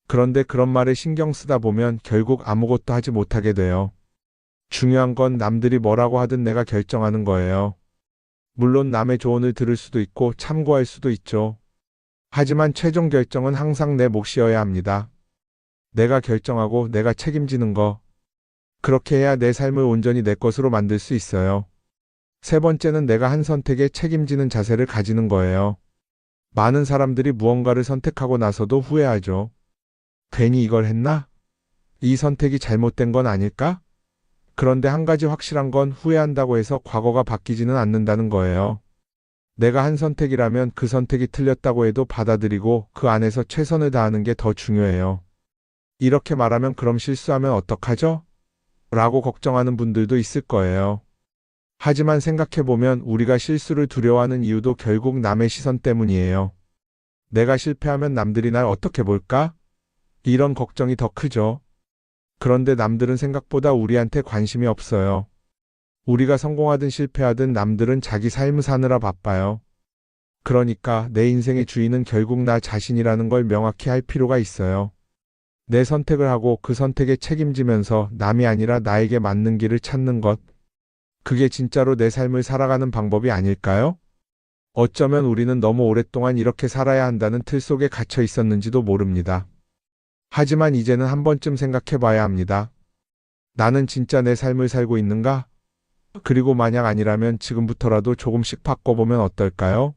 그런데 그런 말에 신경 쓰다 보면 결국 아무것도 하지 못하게 돼요. 중요한 건 남들이 뭐라고 하든 내가 결정하는 거예요. 물론 남의 조언을 들을 수도 있고 참고할 수도 있죠. 하지만 최종 결정은 항상 내 몫이어야 합니다. 내가 결정하고 내가 책임지는 거. 그렇게 해야 내 삶을 온전히 내 것으로 만들 수 있어요. 세 번째는 내가 한 선택에 책임지는 자세를 가지는 거예요. 많은 사람들이 무언가를 선택하고 나서도 후회하죠. 괜히 이걸 했나? 이 선택이 잘못된 건 아닐까? 그런데 한 가지 확실한 건 후회한다고 해서 과거가 바뀌지는 않는다는 거예요. 내가 한 선택이라면 그 선택이 틀렸다고 해도 받아들이고 그 안에서 최선을 다하는 게 더 중요해요. 이렇게 말하면 그럼 실수하면 어떡하죠? 라고 걱정하는 분들도 있을 거예요. 하지만 생각해보면 우리가 실수를 두려워하는 이유도 결국 남의 시선 때문이에요. 내가 실패하면 남들이 날 어떻게 볼까? 이런 걱정이 더 크죠. 그런데 남들은 생각보다 우리한테 관심이 없어요. 우리가 성공하든 실패하든 남들은 자기 삶을 사느라 바빠요. 그러니까 내 인생의 주인은 결국 나 자신이라는 걸 명확히 할 필요가 있어요. 내 선택을 하고 그 선택에 책임지면서 남이 아니라 나에게 맞는 길을 찾는 것. 그게 진짜로 내 삶을 살아가는 방법이 아닐까요? 어쩌면 우리는 너무 오랫동안 이렇게 살아야 한다는 틀 속에 갇혀 있었는지도 모릅니다. 하지만 이제는 한 번쯤 생각해 봐야 합니다. 나는 진짜 내 삶을 살고 있는가? 그리고 만약 아니라면 지금부터라도 조금씩 바꿔보면 어떨까요?